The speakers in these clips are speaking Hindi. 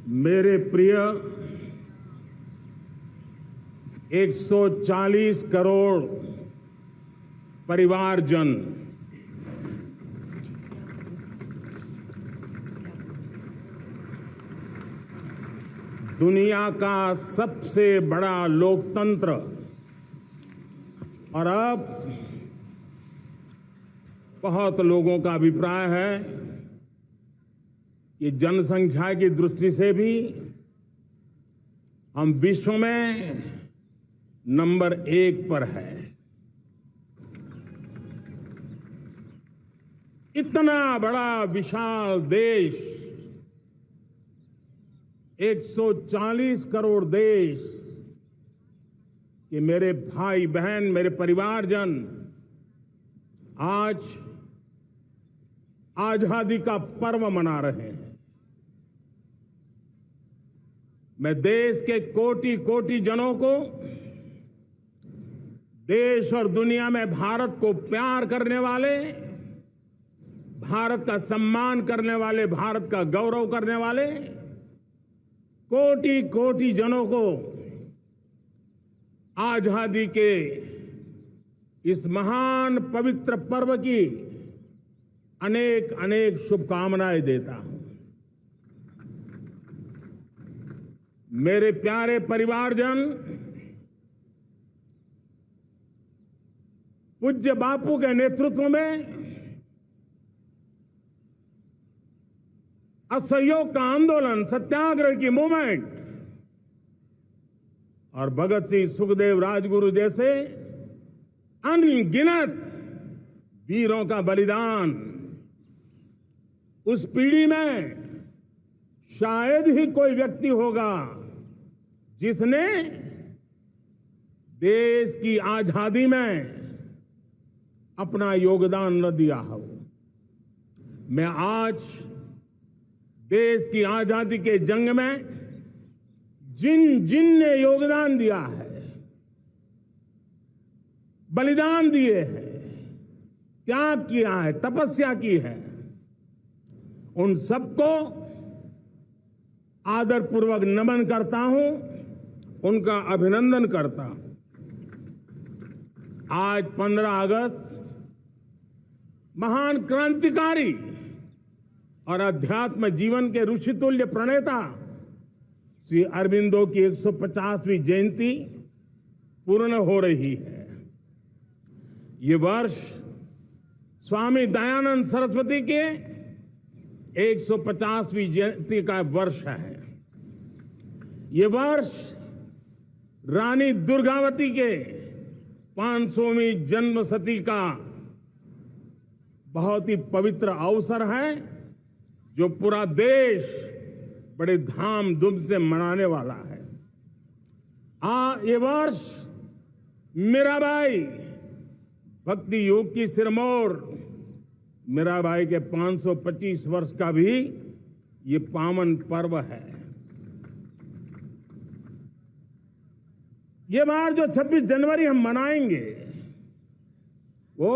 मेरे प्रिय 140 करोड़ परिवारजन, दुनिया का सबसे बड़ा लोकतंत्र और अब बहुत लोगों का अभिप्राय है कि जनसंख्या की दृष्टि से भी हम विश्व में नंबर 1 पर है। इतना बड़ा विशाल देश, 140 करोड़ देश कि मेरे भाई बहन, मेरे परिवारजन आज आजादी का पर्व मना रहे हैं। मैं देश के कोटि कोटि जनों को, देश और दुनिया में भारत को प्यार करने वाले, भारत का सम्मान करने वाले, भारत का गौरव करने वाले कोटि कोटि जनों को आजादी के इस महान पवित्र पर्व की अनेक अनेक शुभकामनाएं देता हूं। मेरे प्यारे परिवारजन, पूज्य बापू के नेतृत्व में असहयोग का आंदोलन, सत्याग्रह की मूवमेंट और भगत सिंह, सुखदेव, राजगुरु जैसे अनगिनत वीरों का बलिदान, उस पीढ़ी में शायद ही कोई व्यक्ति होगा जिसने देश की आजादी में अपना योगदान न दिया हो। मैं आज देश की आजादी के जंग में जिन जिन ने योगदान दिया है, बलिदान दिए हैं, त्याग किया है, तपस्या की है, उन सबको आदरपूर्वक नमन करता हूं, उनका अभिनंदन करता हूं। आज 15 अगस्त महान क्रांतिकारी और अध्यात्म जीवन के ऋषितुल्य प्रणेता श्री अरबिंदो की 150वीं जयंती पूर्ण हो रही है। ये वर्ष स्वामी दयानंद सरस्वती के 150वीं जयंती का वर्ष है। ये वर्ष रानी दुर्गावती के 500वीं जन्मशती का बहुत ही पवित्र अवसर है, जो पूरा देश बड़े धामधूम से मनाने वाला है। ये वर्ष मीराबाई, भक्ति योग की सिरमौर मीराबाई के 525 वर्ष का भी ये पावन पर्व है। ये बार जो 26 जनवरी हम मनाएंगे वो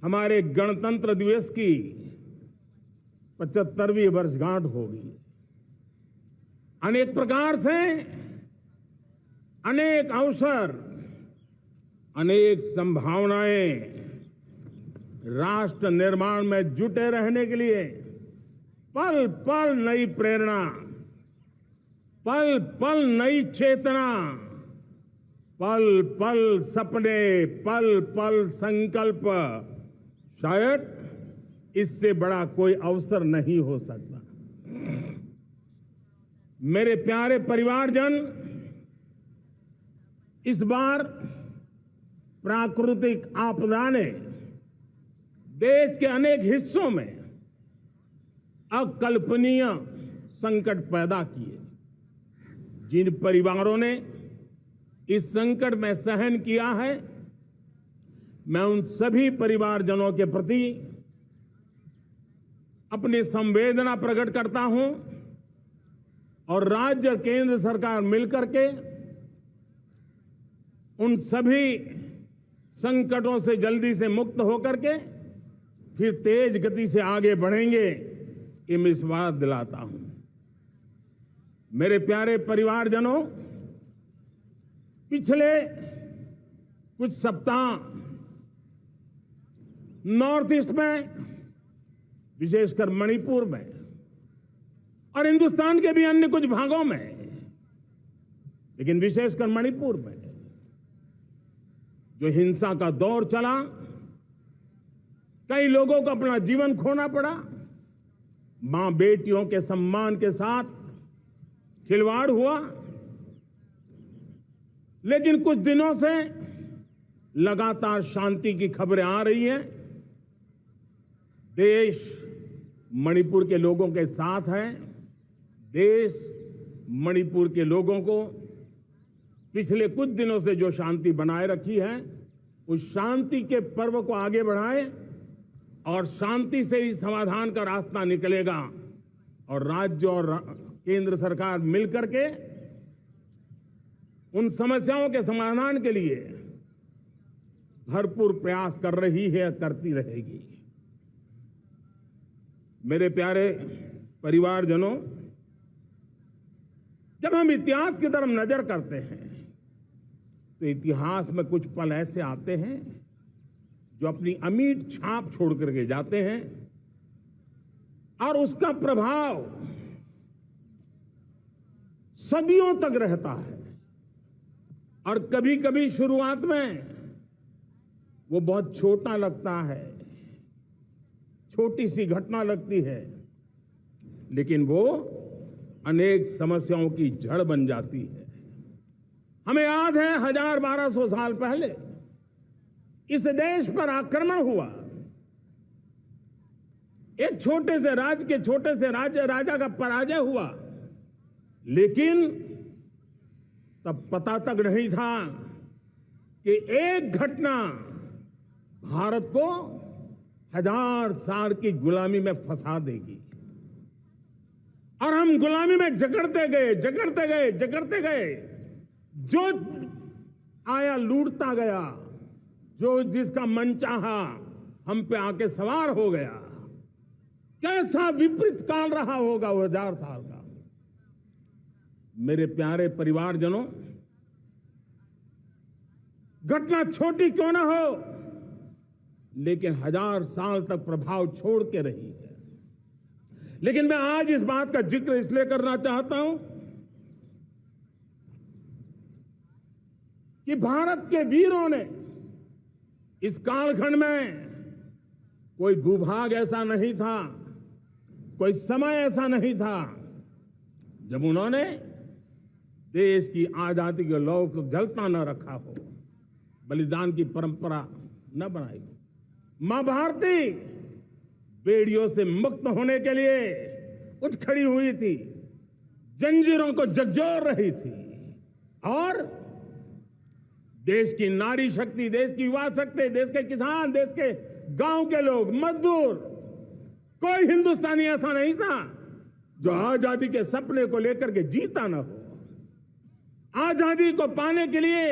हमारे गणतंत्र दिवस की 75वीं वर्षगांठ होगी। अनेक प्रकार से अनेक अवसर, अनेक संभावनाएं राष्ट्र निर्माण में जुटे रहने के लिए पल पल नई प्रेरणा, पल पल नई चेतना, पल पल सपने, पल पल संकल्प, शायद इससे बड़ा कोई अवसर नहीं हो सकता। मेरे प्यारे परिवारजन, इस बार प्राकृतिक आपदा ने देश के अनेक हिस्सों में अकल्पनीय संकट पैदा किए। जिन परिवारों ने इस संकट में सहन किया है, मैं उन सभी परिवारजनों के प्रति अपनी संवेदना प्रकट करता हूं और राज्य और केंद्र सरकार मिलकर के उन सभी संकटों से जल्दी से मुक्त होकर के फिर तेज गति से आगे बढ़ेंगे, ये मैं विश्वास दिलाता हूं। मेरे प्यारे परिवारजनों, पिछले कुछ सप्ताह नॉर्थ ईस्ट में, विशेषकर मणिपुर में और हिंदुस्तान के भी अन्य कुछ भागों में, लेकिन विशेषकर मणिपुर में जो हिंसा का दौर चला, कई लोगों को अपना जीवन खोना पड़ा, मां बेटियों के सम्मान के साथ खिलवाड़ हुआ। लेकिन कुछ दिनों से लगातार शांति की खबरें आ रही हैं। देश मणिपुर के लोगों के साथ है। देश मणिपुर के लोगों को पिछले कुछ दिनों से जो शांति बनाए रखी है, उस शांति के पर्व को आगे बढ़ाए और शांति से ही समाधान का रास्ता निकलेगा और राज्य और केंद्र सरकार मिलकर के उन समस्याओं के समाधान के लिए भरपूर प्रयास कर रही है, करती रहेगी। मेरे प्यारे परिवारजनों, जब हम इतिहास की तरफ नजर करते हैं तो इतिहास में कुछ पल ऐसे आते हैं जो अपनी अमिट छाप छोड़ करके जाते हैं और उसका प्रभाव सदियों तक रहता है। और कभी कभी शुरुआत में वो बहुत छोटा लगता है, छोटी सी घटना लगती है, लेकिन वो अनेक समस्याओं की जड़ बन जाती है। हमें याद है 1200 साल पहले इस देश पर आक्रमण हुआ। एक छोटे से राज्य के छोटे से राजा का पराजय हुआ, लेकिन तब पता तक नहीं था कि एक घटना भारत को 1000 साल की गुलामी में फंसा देगी। और हम गुलामी में जकड़ते गए, जो आया लूटता गया, जो जिसका मन चाहा हम पे आके सवार हो गया। कैसा विपरीत काल रहा होगा वो 1000 साल का। मेरे प्यारे परिवारजनों, घटना छोटी क्यों ना हो, लेकिन 1000 साल तक प्रभाव छोड़ के रही है। लेकिन मैं आज इस बात का जिक्र इसलिए करना चाहता हूं कि भारत के वीरों ने इस कालखंड में कोई भूभाग ऐसा नहीं था, कोई समय ऐसा नहीं था जब उन्होंने देश की आजादी के लौ को जलता न रखा हो, बलिदान की परंपरा न बनाई हो। मां भारती बेड़ियों से मुक्त होने के लिए उठ खड़ी हुई थी, जंजीरों को झकझोर रही थी और देश की नारी शक्ति, देश की युवा शक्ति, देश के किसान, देश के गांव के लोग, मजदूर, कोई हिंदुस्तानी ऐसा नहीं था जो आजादी के सपने को लेकर के जीता ना हो। आजादी को पाने के लिए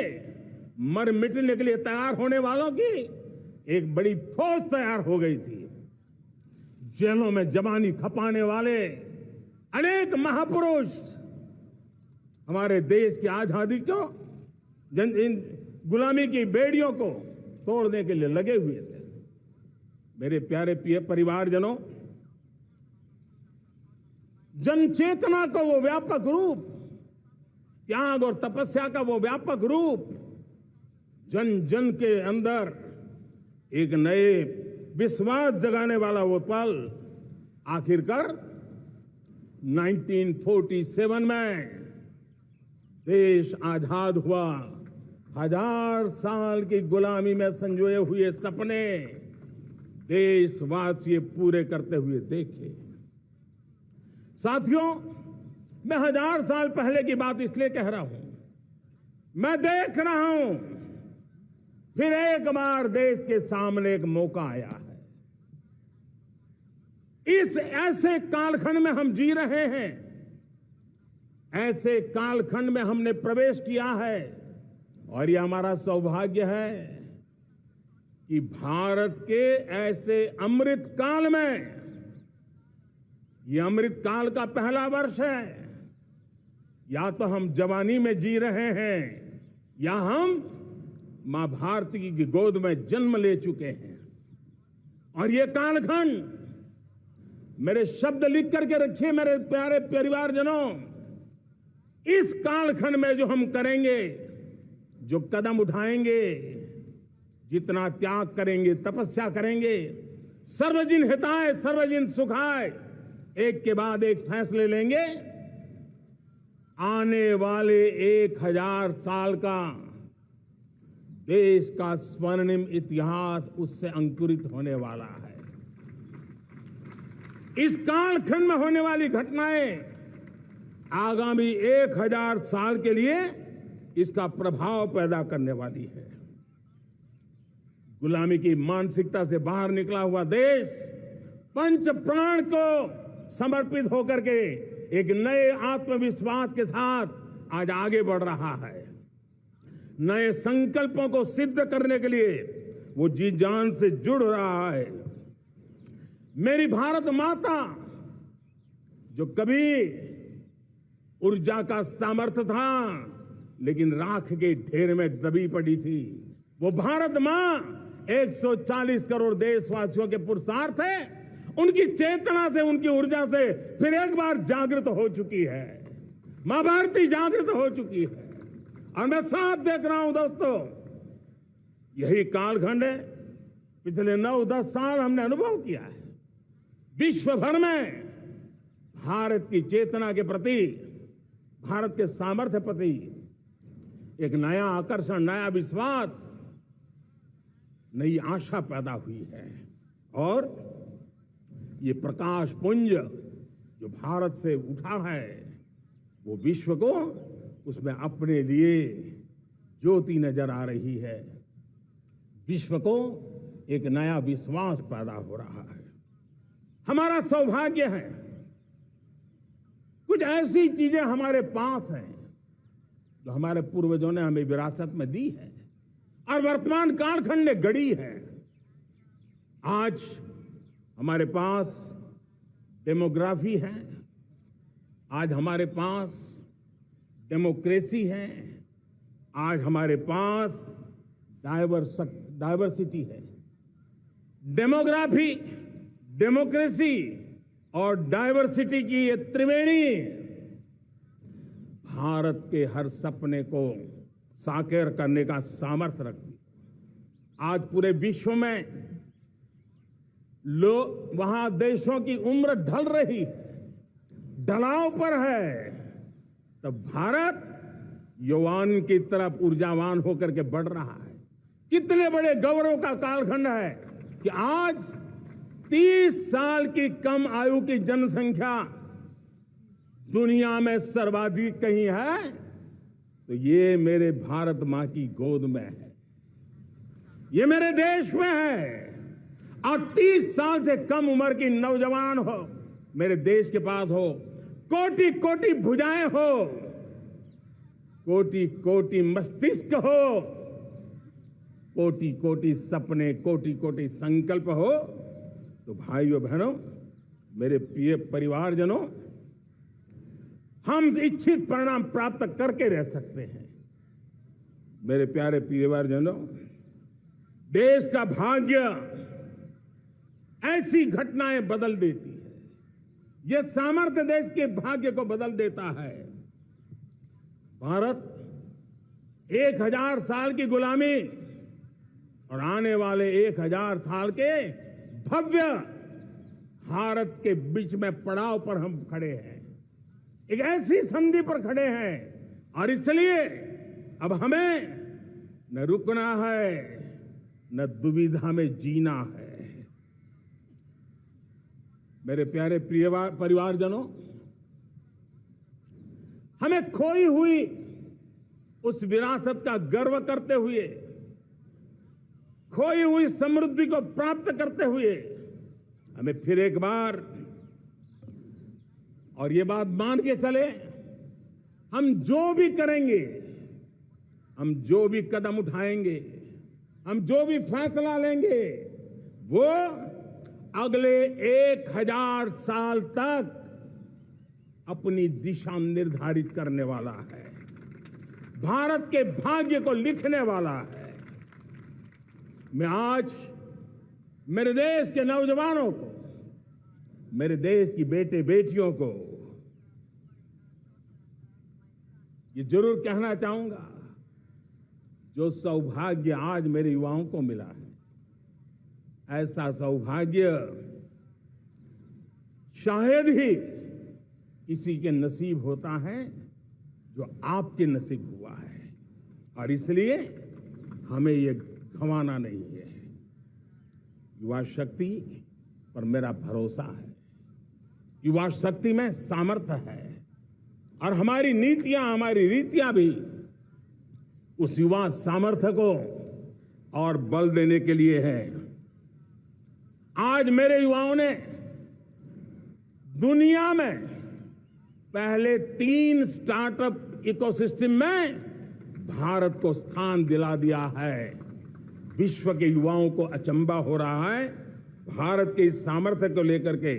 मर मिटने के लिए तैयार होने वालों की एक बड़ी फौज तैयार हो गई थी। जेलों में जवानी खपाने वाले अनेक महापुरुष हमारे देश की आजादी को, गुलामी की बेड़ियों को तोड़ने के लिए लगे हुए थे। मेरे प्यारे परिवारजनों, जनचेतना का वो व्यापक रूप, त्याग और तपस्या का वो व्यापक रूप, जन जन के अंदर एक नए विश्वास जगाने वाला वो पल आखिरकार 1947 में देश आजाद हुआ। 1000 साल की गुलामी में संजोए हुए सपने देशवासी पूरे करते हुए देखे। साथियों, मैं 1000 साल पहले की बात इसलिए कह रहा हूं, मैं देख रहा हूं फिर एक बार देश के सामने एक मौका आया है। इस ऐसे कालखंड में हम जी रहे हैं, ऐसे कालखंड में हमने प्रवेश किया है और यह हमारा सौभाग्य है कि भारत के ऐसे अमृत काल में, यह अमृत काल का पहला वर्ष है, या तो हम जवानी में जी रहे हैं या हम मां भारती की गोद में जन्म ले चुके हैं। और ये कालखंड, मेरे शब्द लिख करके रखिए मेरे प्यारे परिवारजनों, इस कालखंड में जो हम करेंगे, जो कदम उठाएंगे, जितना त्याग करेंगे, तपस्या करेंगे, सर्वजन हिताय सर्वजन सुखाय, एक के बाद एक फैसले लेंगे, आने वाले 1000 साल का देश का स्वर्णिम इतिहास उससे अंकुरित होने वाला है। इस कालखंड में होने वाली घटनाएं आगामी 1000 साल के लिए इसका प्रभाव पैदा करने वाली है। गुलामी की मानसिकता से बाहर निकला हुआ देश पंच प्राण को समर्पित होकर के एक नए आत्मविश्वास के साथ आज आगे बढ़ रहा है। नए संकल्पों को सिद्ध करने के लिए वो जी जान से जुड़ रहा है। मेरी भारत माता, जो कभी ऊर्जा का सामर्थ्य था लेकिन राख के ढेर में दबी पड़ी थी, वो भारत मां 140 करोड़ देशवासियों के पुरुषार्थ है, उनकी चेतना से, उनकी ऊर्जा से फिर एक बार जागृत हो चुकी है। मां भारती जागृत हो चुकी है और मैं साफ देख रहा हूं दोस्तों, यही कालखंड है। पिछले 9-10 साल हमने अनुभव किया है, विश्व भर में भारत की चेतना के प्रति, भारत के सामर्थ्य प्रति एक नया आकर्षण, नया विश्वास, नई आशा पैदा हुई है। और ये प्रकाश पुंज जो भारत से उठा है, वो विश्व को उसमें अपने लिए ज्योति नजर आ रही है। विश्व को एक नया विश्वास पैदा हो रहा है। हमारा सौभाग्य है, कुछ ऐसी चीजें हमारे पास हैं जो हमारे पूर्वजों ने हमें विरासत में दी है और वर्तमान कालखंड ने गढ़ी है। आज हमारे पास डेमोग्राफी है, आज हमारे पास डेमोक्रेसी है, आज हमारे पास डाइवर्सिटी है। डेमोग्राफी, डेमोक्रेसी और डाइवर्सिटी की ये त्रिवेणी भारत के हर सपने को साकार करने का सामर्थ्य रखती। आज पूरे विश्व में वहां देशों की उम्र ढल रही है, ढलाव पर है, तब भारत यौवन की तरफ ऊर्जावान होकर के बढ़ रहा है। कितने बड़े गौरव का कालखंड है कि आज 30 साल की कम आयु की जनसंख्या दुनिया में सर्वाधिक कहीं है तो ये मेरे भारत मां की गोद में है, ये मेरे देश में है। और 30 साल से कम उम्र की नौजवान हो मेरे देश के पास हो, कोटि कोटि भुजाएं हो, कोटि कोटि मस्तिष्क हो, कोटि कोटि सपने, कोटि कोटि संकल्प हो, तो भाइयों बहनों, मेरे प्रिय परिवारजनों, हम इच्छित परिणाम प्राप्त करके रह सकते हैं। मेरे प्यारे परिवारजनों, देश का भाग्य ऐसी घटनाएं बदल देती है, यह सामर्थ्य देश के भाग्य को बदल देता है। भारत 1000 साल की गुलामी और आने वाले 1000 साल के भव्य भारत के बीच में पड़ाव पर हम खड़े हैं, एक ऐसी संधि पर खड़े हैं। और इसलिए अब हमें न रुकना है, न दुविधा में जीना है। मेरे प्यारे प्रिय परिवारजनों, हमें खोई हुई उस विरासत का गर्व करते हुए, खोई हुई समृद्धि को प्राप्त करते हुए, हमें फिर एक बार, और ये बात मान के चले, हम जो भी करेंगे, हम जो भी कदम उठाएंगे, हम जो भी फैसला लेंगे, वो अगले 1000 साल तक अपनी दिशा निर्धारित करने वाला है, भारत के भाग्य को लिखने वाला है। मैं आज मेरे देश के नौजवानों को, मेरे देश की बेटे बेटियों को ये जरूर कहना चाहूंगा, जो सौभाग्य आज मेरे युवाओं को मिला है, ऐसा सौभाग्य शायद ही किसी के नसीब होता है जो आपके नसीब हुआ है। और इसलिए हमें ये गंवाना नहीं है। युवा शक्ति पर मेरा भरोसा है, युवा शक्ति में सामर्थ्य है, और हमारी नीतियां, हमारी रीतियां भी उस युवा सामर्थ्य को और बल देने के लिए है। आज मेरे युवाओं ने दुनिया में पहले 3 स्टार्टअप इकोसिस्टम में भारत को स्थान दिला दिया है। विश्व के युवाओं को अचंभा हो रहा है भारत के इस सामर्थ्य को लेकर के,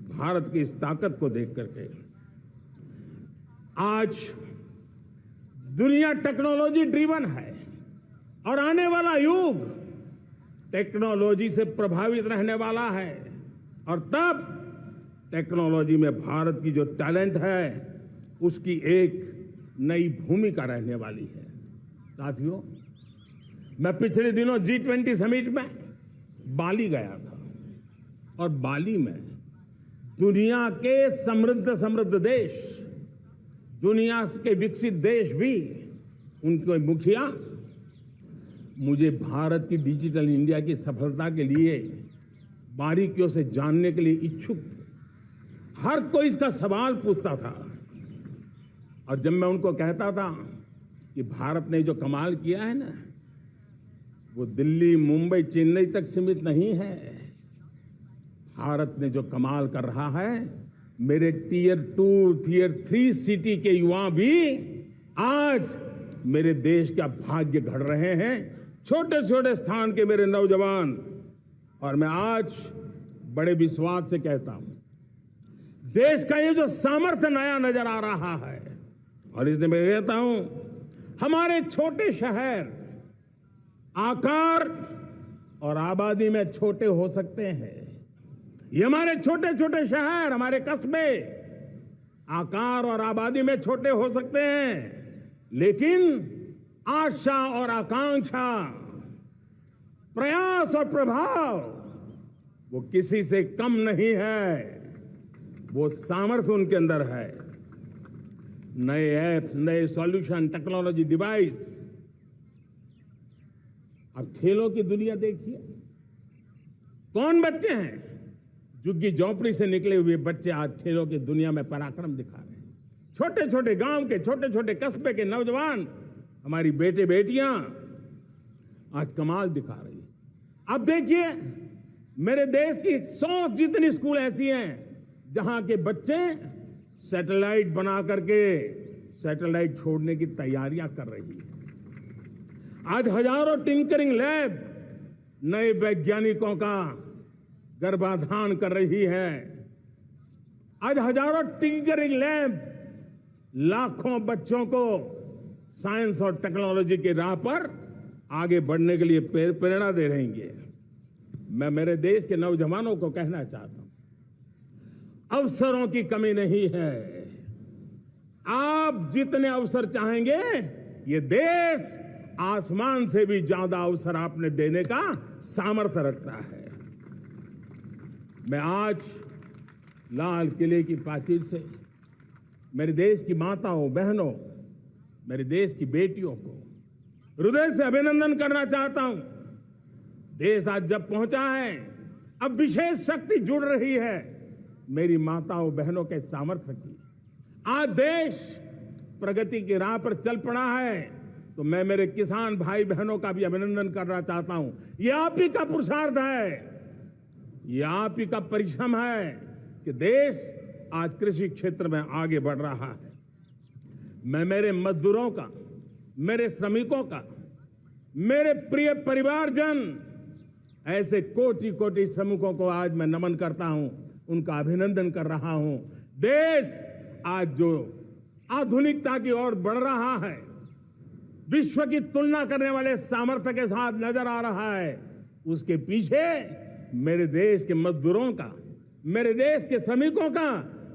भारत की इस ताकत को देख करके। आज दुनिया टेक्नोलॉजी ड्रिवन है और आने वाला युग टेक्नोलॉजी से प्रभावित रहने वाला है, और तब टेक्नोलॉजी में भारत की जो टैलेंट है उसकी एक नई भूमिका रहने वाली है। साथियों, मैं पिछले दिनों G20 समिट में बाली गया था, और बाली में दुनिया के समृद्ध देश, दुनिया के विकसित देश भी, उनके मुखिया मुझे भारत की डिजिटल इंडिया की सफलता के लिए बारीकियों से जानने के लिए इच्छुक थे। हर कोई इसका सवाल पूछता था, और जब मैं उनको कहता था कि भारत ने जो कमाल किया है ना, वो दिल्ली, मुंबई, चेन्नई तक सीमित नहीं है। भारत ने जो कमाल कर रहा है, मेरे टियर 2, टियर 3 सिटी के युवा भी आज मेरे देश का भाग्य गढ़ रहे हैं। छोटे छोटे स्थान के मेरे नौजवान, और मैं आज बड़े विश्वास से कहता हूं, देश का ये जो सामर्थ्य नया नजर आ रहा है, और इसलिए मैं कहता हूं, हमारे छोटे शहर आकार और आबादी में छोटे हो सकते हैं। ये हमारे छोटे छोटे शहर, हमारे कस्बे आकार और आबादी में छोटे हो सकते हैं, लेकिन आशा और आकांक्षा, प्रयास और प्रभाव वो किसी से कम नहीं है। वो सामर्थ्य उनके अंदर है। नए ऐप्स, नए सॉल्यूशन, टेक्नोलॉजी डिवाइस। अब खेलों की दुनिया देखिए, कौन बच्चे हैं? झुग्गी झोंपड़ी से निकले हुए बच्चे आज खेलों की दुनिया में पराक्रम दिखा रहे हैं। छोटे छोटे गांव के, छोटे छोटे कस्बे के नौजवान, हमारी बेटे बेटियां आज कमाल दिखा रही है। अब देखिए, मेरे देश की 100 जितनी स्कूल ऐसी हैं जहां के बच्चे सैटेलाइट बना करके सैटेलाइट छोड़ने की तैयारियां कर रही है। आज हजारों टिंकरिंग लैब नए वैज्ञानिकों का गर्भाधान कर रही है। आज हजारों टिंकरिंग लैब लाखों बच्चों को साइंस और टेक्नोलॉजी के राह पर आगे बढ़ने के लिए प्रेरणा दे रही है। मैं मेरे देश के नौजवानों को कहना चाहता हूं, अवसरों की कमी नहीं है। आप जितने अवसर चाहेंगे, ये देश आसमान से भी ज्यादा अवसर आपने देने का सामर्थ्य रखता है। मैं आज लाल किले की प्राचीर से मेरे देश की माताओं, बहनों, मेरे देश की बेटियों को हृदय से अभिनंदन करना चाहता हूं। देश आज जब पहुंचा है, अब विशेष शक्ति जुड़ रही है मेरी माताओं बहनों के सामर्थ्य की। आज देश प्रगति की राह पर चल पड़ा है, तो मैं मेरे किसान भाई बहनों का भी अभिनंदन करना चाहता हूं। ये आप ही का पुरुषार्थ है, ये आप ही का परिश्रम है कि देश आज कृषि क्षेत्र में आगे बढ़ रहा है। मैं मेरे मजदूरों का, मेरे श्रमिकों का, मेरे प्रिय परिवारजन, ऐसे कोटि कोटि श्रमिकों को आज मैं नमन करता हूं, उनका अभिनंदन कर रहा हूं। देश आज जो आधुनिकता की ओर बढ़ रहा है, विश्व की तुलना करने वाले सामर्थ्य के साथ नजर आ रहा है, उसके पीछे मेरे देश के मजदूरों का, मेरे देश के श्रमिकों का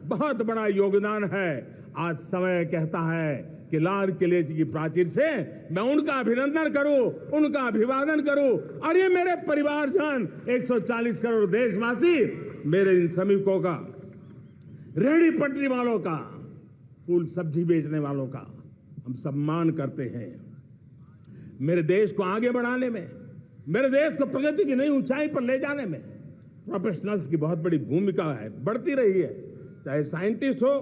बहुत बड़ा योगदान है। आज समय कहता है कि लाल किले की प्राचीर से मैं उनका अभिनंदन करूं, उनका अभिवादन करूं। और ये मेरे परिवारजन 140 करोड़ देशवासी, मेरे इन श्रमिकों का, रेहड़ी पटरी वालों का, फूल सब्जी बेचने वालों का हम सम्मान करते हैं। मेरे देश को आगे बढ़ाने में, मेरे देश को प्रगति की नई ऊंचाई पर ले जाने में प्रोफेशनल्स की बहुत बड़ी भूमिका है, बढ़ती रही है। चाहे साइंटिस्ट हो,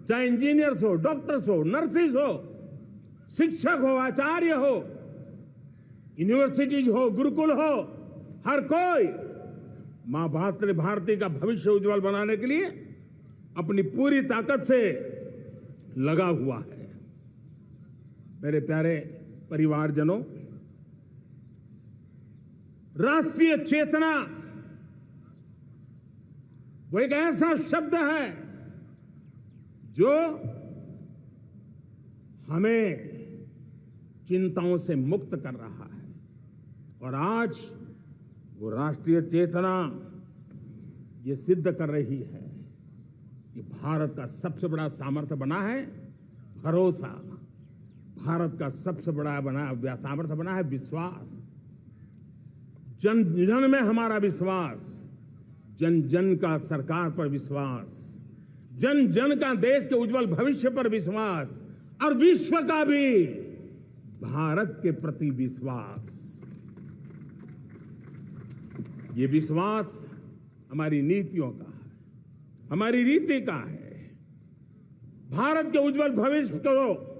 चाहे इंजीनियर्स हो, डॉक्टर्स हो, नर्सिस हो, शिक्षक हो, आचार्य हो, यूनिवर्सिटीज हो, गुरुकुल हो, हर कोई मां भारती का भविष्य उज्जवल बनाने के लिए अपनी पूरी ताकत से लगा हुआ है। मेरे प्यारे परिवारजनों, राष्ट्रीय चेतना वो एक ऐसा शब्द है जो हमें चिंताओं से मुक्त कर रहा है। और आज वो राष्ट्रीय चेतना ये सिद्ध कर रही है कि भारत का सबसे बड़ा सामर्थ्य बना है भरोसा, भारत का सबसे बड़ा सामर्थ्य बना है विश्वास। जन जन में हमारा विश्वास, जन जन का सरकार पर विश्वास, जन जन का देश के उज्जवल भविष्य पर विश्वास, और विश्व का भी भारत के प्रति विश्वास। ये विश्वास हमारी नीतियों का है, हमारी रीति का है। भारत के उज्जवल भविष्य को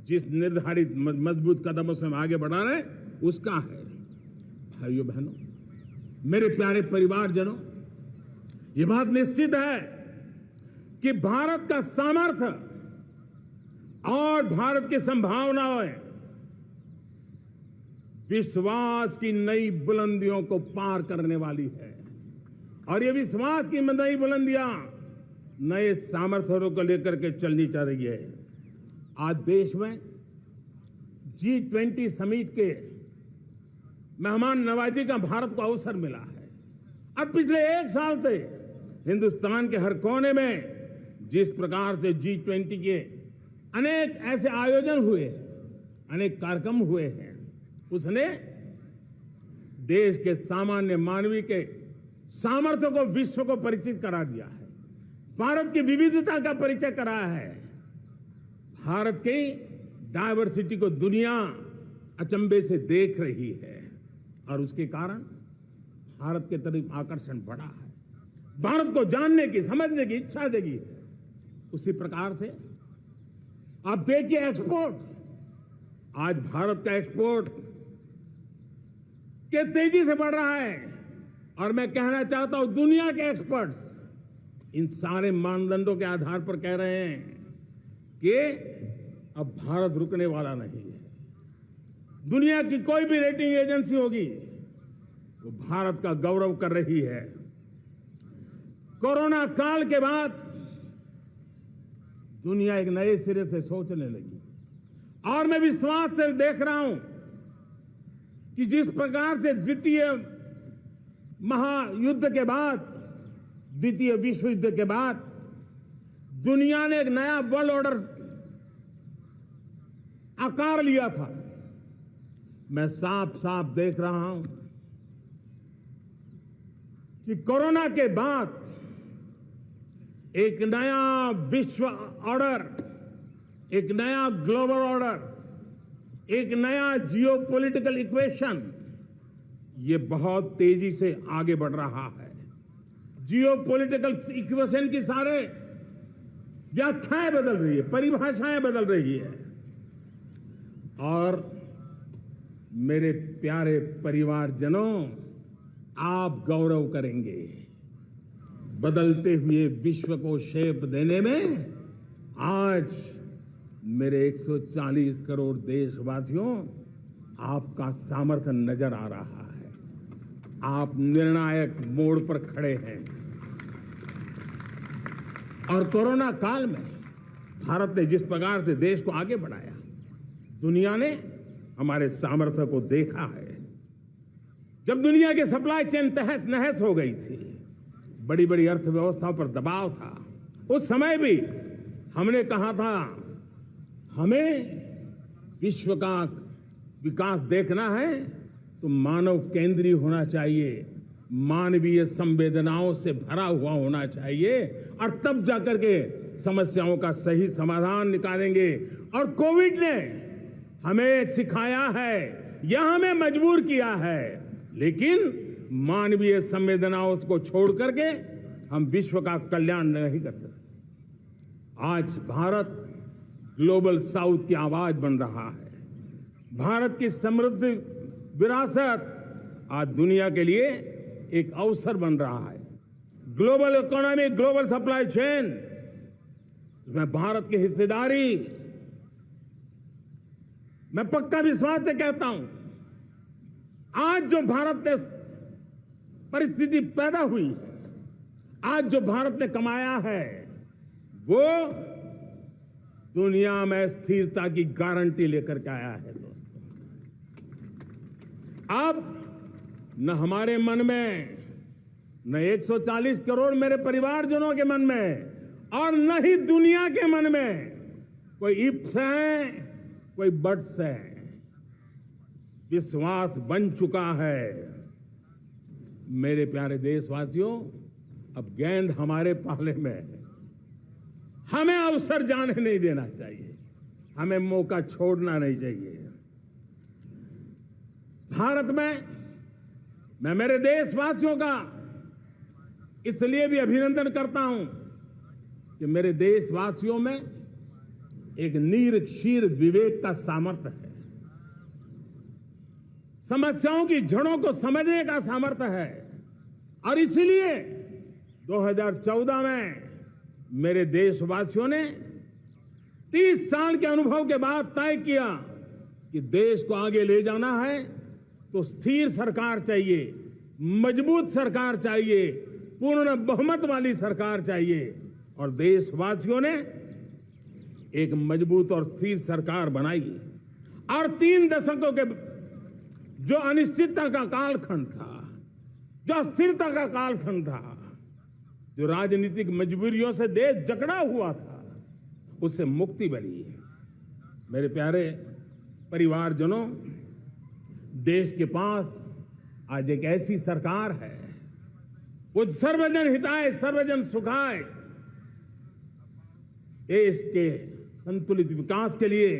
जिस निर्धारित मजबूत कदमों से हम आगे बढ़ा रहे हैं, उसका है। भाइयों बहनों, मेरे प्यारे परिवारजनों, ये बात निश्चित है कि भारत का सामर्थ्य और भारत की संभावनाएं विश्वास की नई बुलंदियों को पार करने वाली है। और ये विश्वास की नई बुलंदियां नए सामर्थ्यों को लेकर के चलनी चाह रही है। आज देश में G20 समिट के मेहमान नवाजी का भारत को अवसर मिला है। अब पिछले एक साल से हिंदुस्तान के हर कोने में जिस प्रकार से G20 के अनेक ऐसे आयोजन हुए, अनेक कार्यक्रम हुए हैं, उसने देश के सामान्य मानवी के सामर्थ्य को विश्व को परिचित करा दिया है। भारत की विविधता का परिचय कराया है। भारत की डायवर्सिटी को दुनिया अचंभे से देख रही है और उसके कारण भारत के तरफ आकर्षण बढ़ा है। भारत को जानने की, समझने की इच्छा जगी है। उसी प्रकार से आप देखिए एक्सपोर्ट, आज भारत का एक्सपोर्ट के तेजी से बढ़ रहा है। और मैं कहना चाहता हूं, दुनिया के एक्सपर्ट्स इन सारे मानदंडों के आधार पर कह रहे हैं कि अब भारत रुकने वाला नहीं है। दुनिया की कोई भी रेटिंग एजेंसी होगी, वो भारत का गौरव कर रही है। कोरोना काल के बाद दुनिया एक नए सिरे से सोचने लगी। और मैं विश्वास से देख रहा हूं कि जिस प्रकार से द्वितीय महायुद्ध के बाद, द्वितीय विश्व युद्ध के बाद दुनिया ने एक नया वर्ल्ड ऑर्डर आकार लिया था, मैं साफ साफ देख रहा हूं कि कोरोना के बाद एक नया विश्व ऑर्डर, एक नया ग्लोबल ऑर्डर, एक नया जियोपॉलिटिकल इक्वेशन, ये बहुत तेजी से आगे बढ़ रहा है। जियोपॉलिटिकल इक्वेशन की सारे व्याख्याएं बदल रही है, परिभाषाएं बदल रही है। और मेरे प्यारे परिवारजनों, आप गौरव करेंगे। बदलते हुए विश्व को शेप देने में आज मेरे 140 करोड़ देशवासियों, आपका सामर्थ्य नजर आ रहा है। आप निर्णायक मोड़ पर खड़े हैं। और कोरोना काल में भारत ने जिस प्रकार से देश को आगे बढ़ाया, दुनिया ने हमारे सामर्थ्य को देखा है। जब दुनिया के सप्लाई चेन तहस नहस हो गई थी, बड़ी बड़ी अर्थव्यवस्थाओं पर दबाव था, उस समय भी हमने कहा था हमें विश्व का विकास देखना है तो मानव केंद्रीय होना चाहिए, मानवीय संवेदनाओं से भरा हुआ होना चाहिए, और तब जाकर के समस्याओं का सही समाधान निकालेंगे। और कोविड ने हमें सिखाया है या हमें मजबूर किया है, लेकिन मानवीय संवेदनाओं को छोड़ करके हम विश्व का कल्याण नहीं कर सकते। आज भारत ग्लोबल साउथ की आवाज बन रहा है। भारत की समृद्ध विरासत आज दुनिया के लिए एक अवसर बन रहा है। Global economy, global supply chain, इसमें भारत की हिस्सेदारी, मैं पक्का विश्वास से कहता हूं, आज जो भारत ने परिस्थिति पैदा हुई है, आज जो भारत ने कमाया है, वो दुनिया में स्थिरता की गारंटी लेकर के आया है। दोस्तों, अब न हमारे मन में, न 140 करोड़ मेरे परिवारजनों के मन में, और न ही दुनिया के मन में कोई इफ्स है, कोई बट्स है। विश्वास बन चुका है। मेरे प्यारे देशवासियों, अब गेंद हमारे पाले में है। हमें अवसर जाने नहीं देना चाहिए, हमें मौका छोड़ना नहीं चाहिए। भारत में मैं मेरे देशवासियों का इसलिए भी अभिनंदन करता हूं कि मेरे देशवासियों में एक नीर क्षीर विवेक का सामर्थ्य है, समस्याओं की जड़ों को समझने का सामर्थ्य है। और इसलिए 2014 में मेरे देशवासियों ने 30 साल के अनुभव के बाद तय किया कि देश को आगे ले जाना है तो स्थिर सरकार चाहिए, मजबूत सरकार चाहिए, पूर्ण बहुमत वाली सरकार चाहिए। और देशवासियों ने एक मजबूत और स्थिर सरकार बनाई। और 3 दशकों के जो अनिश्चितता का कालखंड था, जो अस्थिरता का कालखंड था, जो राजनीतिक मजबूरियों से देश जकड़ा हुआ था, उससे मुक्ति मिली। मेरे प्यारे परिवारजनों, देश के पास आज एक ऐसी सरकार है, वो सर्वजन हिताय सर्वजन सुखाय, देश के संतुलित विकास के लिए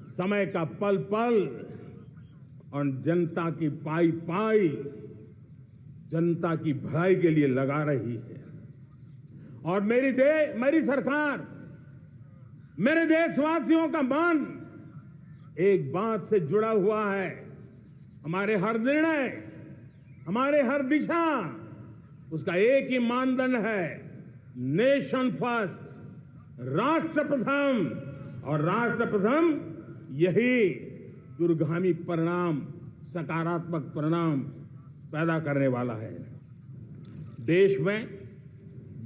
समय का पल पल और जनता की पाई पाई, जनता की भलाई के लिए लगा रही है। और मेरी सरकार, मेरे देशवासियों का मन एक बात से जुड़ा हुआ है। हमारे हर निर्णय, हमारे हर दिशा, उसका एक ही मानदंड है, नेशन फर्स्ट, राष्ट्र प्रथम। और राष्ट्र प्रथम यही दूरगामी परिणाम, सकारात्मक परिणाम पैदा करने वाला है। देश में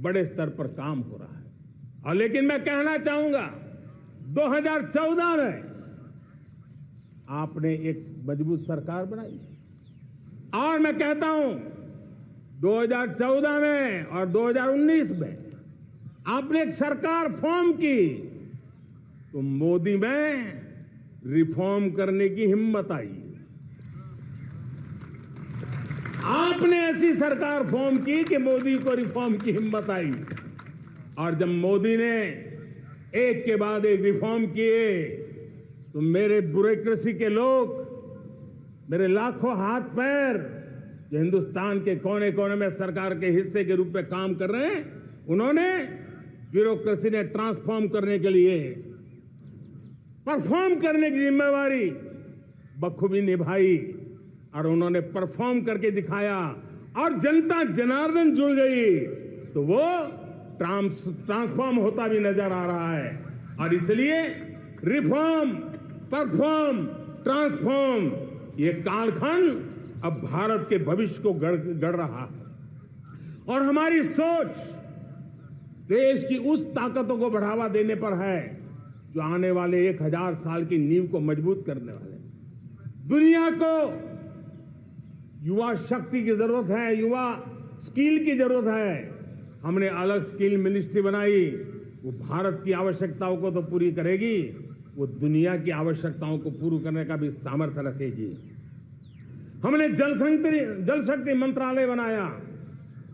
बड़े स्तर पर काम हो रहा है। और लेकिन मैं कहना चाहूंगा, 2014 में आपने एक मजबूत सरकार बनाई, और मैं कहता हूं 2014 में और 2019 में आपने एक सरकार फॉर्म की, तो मोदी में रिफॉर्म करने की हिम्मत आई। आपने ऐसी सरकार फॉर्म की कि मोदी को रिफॉर्म की हिम्मत आई। और जब मोदी ने एक के बाद एक रिफॉर्म किए, तो मेरे ब्यूरोक्रेसी के लोग, मेरे लाखों हाथ पैर जो हिंदुस्तान के कोने कोने में सरकार के हिस्से के रूप में काम कर रहे हैं, उन्होंने ब्यूरोक्रेसी ने ट्रांसफॉर्म करने के लिए, परफॉर्म करने की जिम्मेवारी बखूबी निभाई। और उन्होंने परफॉर्म करके दिखाया, और जनता जनार्दन जुड़ गई, तो वो ट्रांसफॉर्म होता भी नजर आ रहा है। और इसलिए रिफॉर्म, परफॉर्म, ट्रांसफॉर्म, ये कालखंड अब भारत के भविष्य को गढ़ रहा है। और हमारी सोच देश की उस ताकतों को बढ़ावा देने पर है जो आने वाले 1000 साल की नींव को मजबूत करने वाले। दुनिया को युवा शक्ति की जरूरत है, युवा स्किल की जरूरत है। हमने अलग स्किल मिनिस्ट्री बनाई, वो भारत की आवश्यकताओं को तो पूरी करेगी, वो दुनिया की आवश्यकताओं को पूरी करने का भी सामर्थ्य रखेगी। हमने जल शक्ति मंत्रालय बनाया।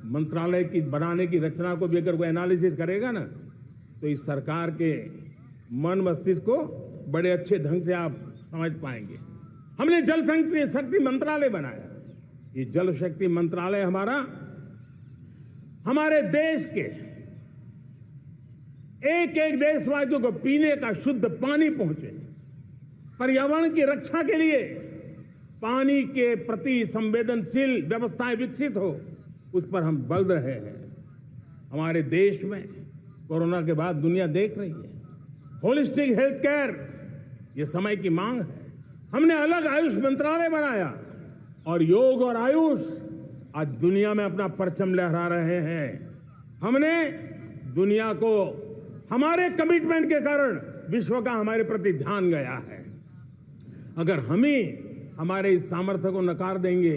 मंत्रालय की बनाने की रचना को भी अगर कोई एनालिसिस करेगा ना, तो इस सरकार के मन मस्तिष्क को बड़े अच्छे ढंग से आप समझ पाएंगे। हमने जल शक्ति मंत्रालय बनाया। ये जल शक्ति मंत्रालय हमारे देश के एक एक देशवासियों को पीने का शुद्ध पानी पहुंचे, पर्यावरण की रक्षा के लिए पानी के प्रति संवेदनशील व्यवस्थाएं विकसित हो, उस पर हम बल रहे हैं। हमारे देश में कोरोना के बाद दुनिया देख रही है होलिस्टिक हेल्थ केयर, ये समय की मांग है। हमने अलग आयुष मंत्रालय बनाया और योग और आयुष आज दुनिया में अपना परचम लहरा रहे हैं। हमने दुनिया को हमारे कमिटमेंट के कारण विश्व का हमारे प्रति ध्यान गया है। अगर हम ही हमारे इस सामर्थ्य को नकार देंगे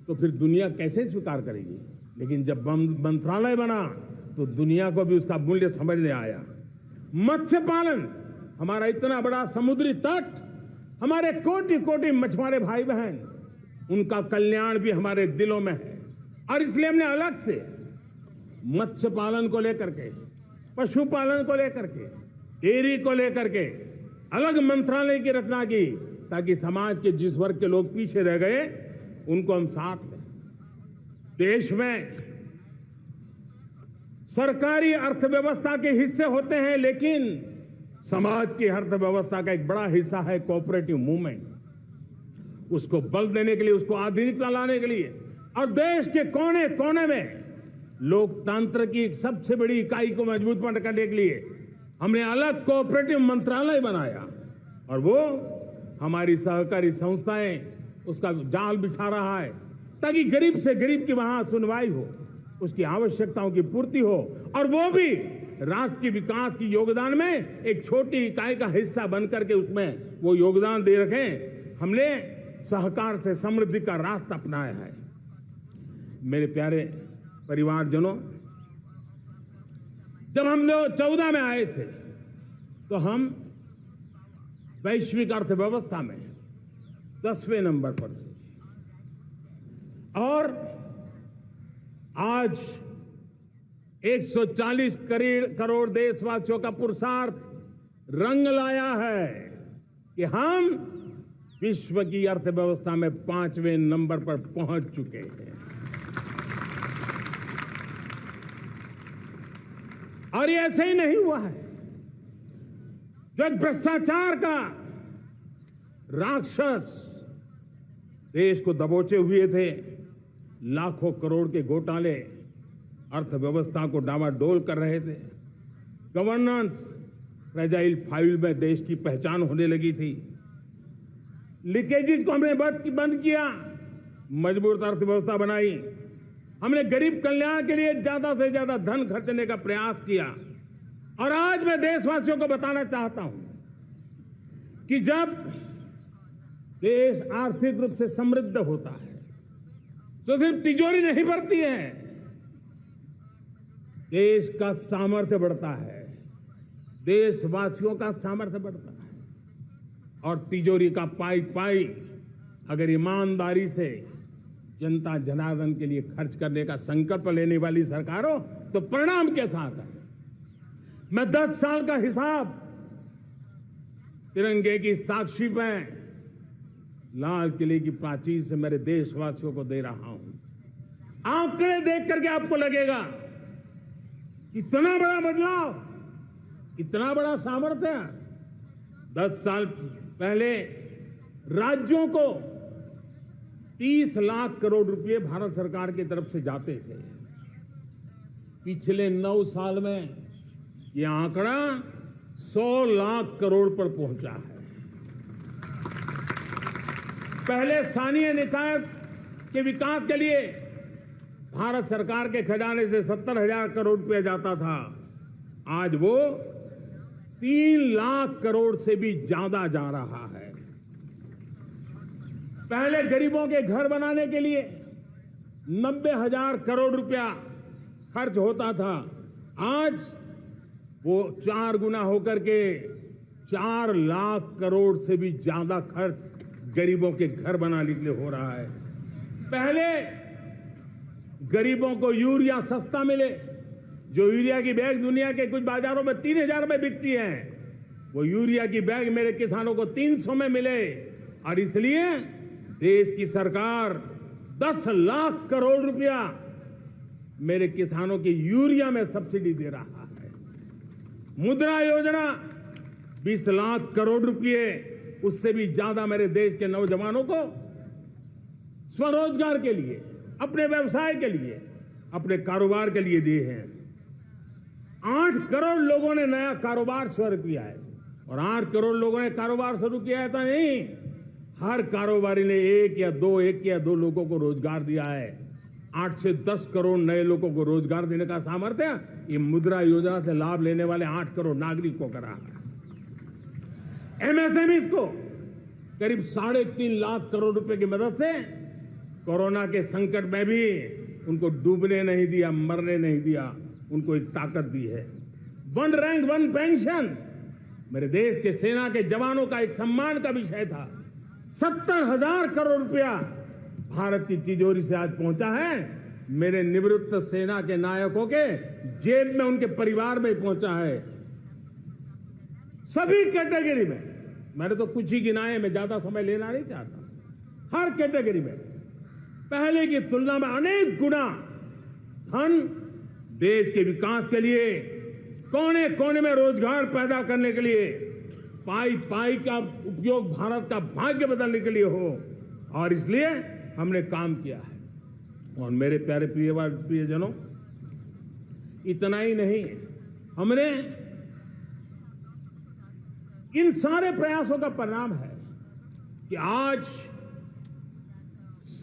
तो फिर दुनिया कैसे स्वीकार करेगी। लेकिन जब मंत्रालय बना तो दुनिया को भी उसका मूल्य समझने आया। मत्स्य पालन, हमारा इतना बड़ा समुद्री तट, हमारे कोटि कोटि मछुआरे भाई बहन, उनका कल्याण भी हमारे दिलों में है। और इसलिए हमने अलग से मत्स्य पालन को लेकर के, पशुपालन को लेकर के, डेयरी को लेकर के अलग मंत्रालय की रचना की, ताकि समाज के जिस वर्ग के लोग पीछे रह गए उनको हम साथ लें। देश में सरकारी अर्थव्यवस्था के हिस्से होते हैं, लेकिन समाज की अर्थव्यवस्था का एक बड़ा हिस्सा है कोऑपरेटिव मूवमेंट। उसको बल देने के लिए, उसको आधुनिकता लाने के लिए और देश के कोने कोने में लोकतंत्र की एक सबसे बड़ी इकाई को मजबूत करने के लिए हमने अलग कोऑपरेटिव मंत्रालय बनाया। और वो हमारी सहकारी संस्थाएं उसका जाल बिछा रहा है, ताकि गरीब से गरीब की वहां सुनवाई हो, उसकी आवश्यकताओं की पूर्ति हो, और वो भी राष्ट्र के विकास की योगदान में एक छोटी इकाई का हिस्सा बनकर के उसमें वो योगदान दे रखें। हमने सहकार से समृद्धि का रास्ता अपनाया है। मेरे प्यारे परिवारजनों, जब हम लोग 14 में आए थे तो हम वैश्विक अर्थव्यवस्था में 10वें नंबर पर थे, और आज 140 करोड़ देशवासियों का पुरुषार्थ रंग लाया है कि हम विश्व की अर्थव्यवस्था में 5वें नंबर पर पहुंच चुके हैं। और ये ऐसे ही नहीं हुआ है। जो एक भ्रष्टाचार का राक्षस देश को दबोचे हुए थे, लाखों करोड़ के घोटाले अर्थव्यवस्था को डावाडोल कर रहे थे, गवर्नेंस फ्रेजाइल फाइल में देश की पहचान होने लगी थी, लीकेजेस को हमने बंद किया, मजबूत अर्थव्यवस्था बनाई, हमने गरीब कल्याण के लिए ज्यादा से ज्यादा धन खर्चने का प्रयास किया। और आज मैं देशवासियों को बताना चाहता हूं कि जब देश आर्थिक रूप से समृद्ध होता है तो सिर्फ तिजोरी नहीं भरती है, देश का सामर्थ्य बढ़ता है, देशवासियों का सामर्थ्य बढ़ता है। और तिजोरी का पाई पाई अगर ईमानदारी से जनता जनार्दन के लिए खर्च करने का संकल्प लेने वाली सरकार हो तो परिणाम कैसा आता है। मैं 10 साल का हिसाब तिरंगे की साक्षी में लाल किले की प्राचीर से मेरे देशवासियों को दे रहा हूं। आंकड़े देख करके आपको लगेगा इतना बड़ा बदलाव, इतना बड़ा सामर्थ्य। 10 साल पहले राज्यों को 30 लाख करोड़ रुपए भारत सरकार की तरफ से जाते थे। पिछले 9 साल में यह आंकड़ा 100 लाख करोड़ पर पहुंचा है। पहले स्थानीय निकाय के विकास के लिए भारत सरकार के खजाने से 70,000 करोड़ रुपया जाता था, आज वो 3 लाख करोड़ से भी ज्यादा जा रहा है। पहले गरीबों के घर बनाने के लिए 90,000 करोड़ रुपया खर्च होता था, आज वो 4 गुना होकर के 4 लाख करोड़ से भी ज्यादा खर्च गरीबों के घर बनाने के लिए हो रहा है। पहले गरीबों को यूरिया सस्ता मिले, जो यूरिया की बैग दुनिया के कुछ बाजारों में 3,000 में बिकती है, वो यूरिया की बैग मेरे किसानों को 300 में मिले, और इसलिए देश की सरकार 10 लाख करोड़ रुपया मेरे किसानों की यूरिया में सब्सिडी दे रहा है। मुद्रा योजना 20 लाख करोड़ रुपए, उससे भी ज्यादा मेरे देश के नौजवानों को स्वरोजगार के लिए, अपने व्यवसाय के लिए, अपने कारोबार के लिए दिए हैं। 8 करोड़ लोगों ने नया कारोबार शुरू किया है, और 8 करोड़ लोगों ने कारोबार शुरू किया है तो नहीं, हर कारोबारी ने एक या दो लोगों को रोजगार दिया है। 8 से 10 करोड़ नए लोगों को रोजगार देने का सामर्थ्य ये मुद्रा योजना से लाभ लेने वाले 8 करोड़ नागरिक को करा है। एमएसएमईज को करीब 3.5 लाख करोड़ रुपए की मदद से कोरोना के संकट में भी उनको डूबने नहीं दिया, मरने नहीं दिया, उनको एक ताकत दी है। 1 रैंक 1 पेंशन मेरे देश के सेना के जवानों का एक सम्मान का विषय था। 70,000 करोड़ रुपया भारत की तिजोरी से आज पहुंचा है, मेरे निवृत्त सेना के नायकों के जेब में, उनके परिवार में पहुंचा है। सभी कैटेगरी में, मैंने तो कुछ ही गिनाए, मैं ज्यादा समय लेना नहीं चाहता। हर कैटेगरी में पहले की तुलना में अनेक गुना धन देश के विकास के लिए, कोने कोने में रोजगार पैदा करने के लिए, पाई पाई का उपयोग भारत का भाग्य बदलने के लिए हो, और इसलिए हमने काम किया है। और मेरे प्यारे प्रियजनों, इतना ही नहीं, हमने इन सारे प्रयासों का परिणाम है कि आज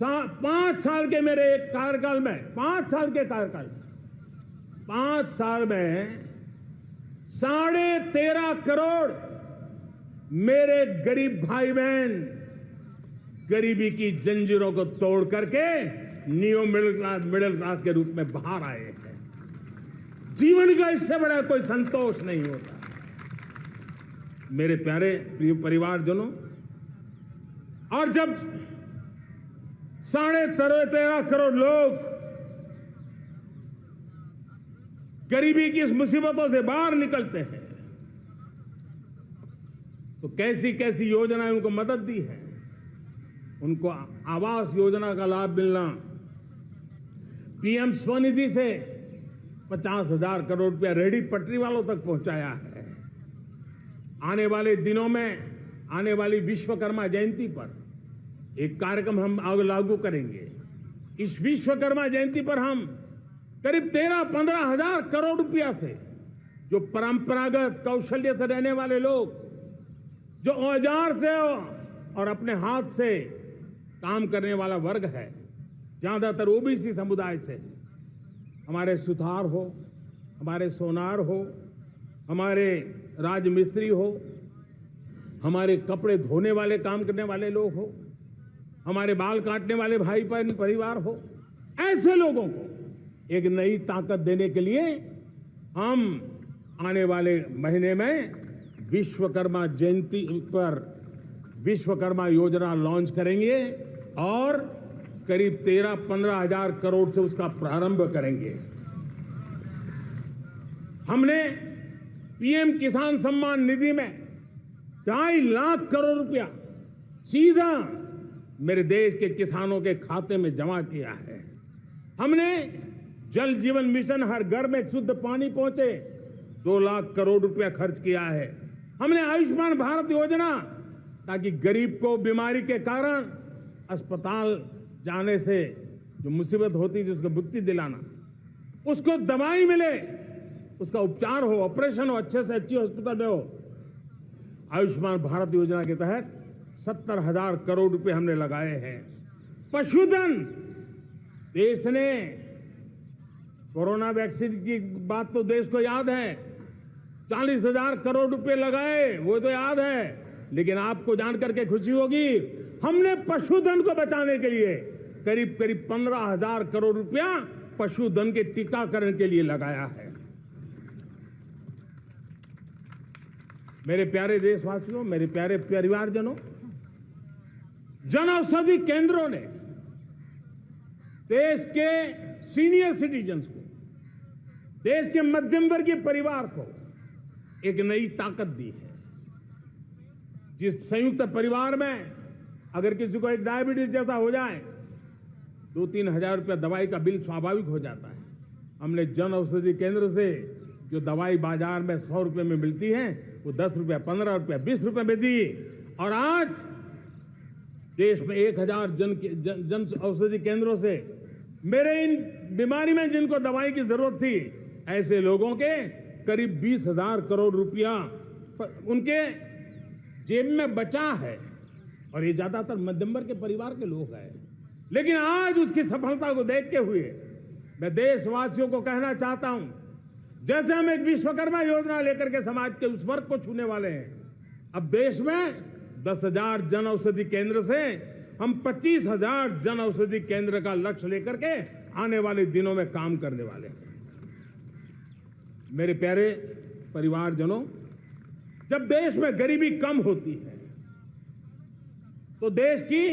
5 साल के मेरे एक कार्यकाल में, 5 साल के कार्यकाल में, 5 साल में 13.5 करोड़ मेरे गरीब भाई बहन गरीबी की जंजीरों को तोड़ करके न्यू मिडिल क्लास के रूप में बाहर आए हैं। जीवन का इससे बड़ा कोई संतोष नहीं होता। मेरे प्यारे प्रिय परिवारजनों, और जब 13.5 करोड़ लोग गरीबी की इस मुसीबतों से बाहर निकलते हैं, तो कैसी कैसी योजनाएं उनको मदद दी है। उनको आवास योजना का लाभ मिलना, पीएम स्वनिधि से 50,000 करोड़ रुपया रेहड़ी पटरी वालों तक पहुंचाया है। आने वाले दिनों में, आने वाली विश्वकर्मा जयंती पर एक कार्यक्रम हम लागू करेंगे। इस विश्वकर्मा जयंती पर हम करीब 13-15 हजार करोड़ रुपया से, जो परंपरागत कौशल्य से रहने वाले लोग, जो औजार से और अपने हाथ से काम करने वाला वर्ग है, ज्यादातर ओबीसी समुदाय से, हमारे सुथार हो, हमारे सोनार हो, हमारे राजमिस्त्री हो, हमारे कपड़े धोने वाले काम करने वाले लोग हो, हमारे बाल काटने वाले भाई बहन परिवार हो, ऐसे लोगों को एक नई ताकत देने के लिए हम आने वाले महीने में विश्वकर्मा जयंती पर विश्वकर्मा योजना लॉन्च करेंगे और करीब 13-15 हजार करोड़ से उसका प्रारंभ करेंगे। हमने पीएम किसान सम्मान निधि में 2.5 लाख करोड़ रुपया सीधा मेरे देश के किसानों के खाते में जमा किया है। हमने जल जीवन मिशन, हर घर में शुद्ध पानी पहुंचे, 2 लाख करोड़ रुपया खर्च किया है। हमने आयुष्मान भारत योजना, ताकि गरीब को बीमारी के कारण अस्पताल जाने से जो मुसीबत होती थी उसको मुक्ति दिलाना, उसको दवाई मिले, उसका उपचार हो, ऑपरेशन हो, अच्छे से अच्छी हॉस्पिटल में हो। आयुष्मान भारत योजना के तहत 70,000 करोड़ रुपए हमने लगाए हैं। पशुधन, देश ने कोरोना वैक्सीन की बात तो देश को याद है, 40,000 करोड़ रुपए लगाए, वो तो याद है। लेकिन आपको जानकर के खुशी होगी, हमने पशुधन को बचाने के लिए करीब करीब 15,000 करोड़ रुपया पशुधन के टीकाकरण के लिए लगाया है। मेरे प्यारे देशवासियों, मेरे प्यारे परिवारजनों, जन औषधि केंद्रों ने देश के सीनियर सिटीजन्स को, देश के मध्यम वर्गीय परिवार को एक नई ताकत दी है। जिस संयुक्त परिवार में अगर किसी को एक डायबिटीज जैसा हो जाए, 2-3 हजार रुपया दवाई का बिल स्वाभाविक हो जाता है। हमने जन औषधि केंद्र से जो दवाई बाजार में 100 रुपए में मिलती है, वो 10 रुपया, 15 रुपया, 20 रुपए में दी। और आज देश में 1,000 जन औषधि केंद्रों से मेरे इन बीमारी में जिनको दवाई की जरूरत थी, ऐसे लोगों के करीब 20,000 करोड़ रुपया उनके जेब में बचा है। और ये ज्यादातर मध्यम वर्ग के परिवार के लोग हैं। लेकिन आज उसकी सफलता को देखते हुए मैं देशवासियों को कहना चाहता हूं, जैसे हम एक विश्वकर्मा योजना लेकर के समाज के उस वर्ग को छूने वाले हैं, अब देश में 10,000 जन औषधि केंद्र से हम 25,000 जन औषधि केंद्र का लक्ष्य लेकर के आने वाले दिनों में काम करने वाले हैं। मेरे प्यारे परिवारजनों, जब देश में गरीबी कम होती है तो देश की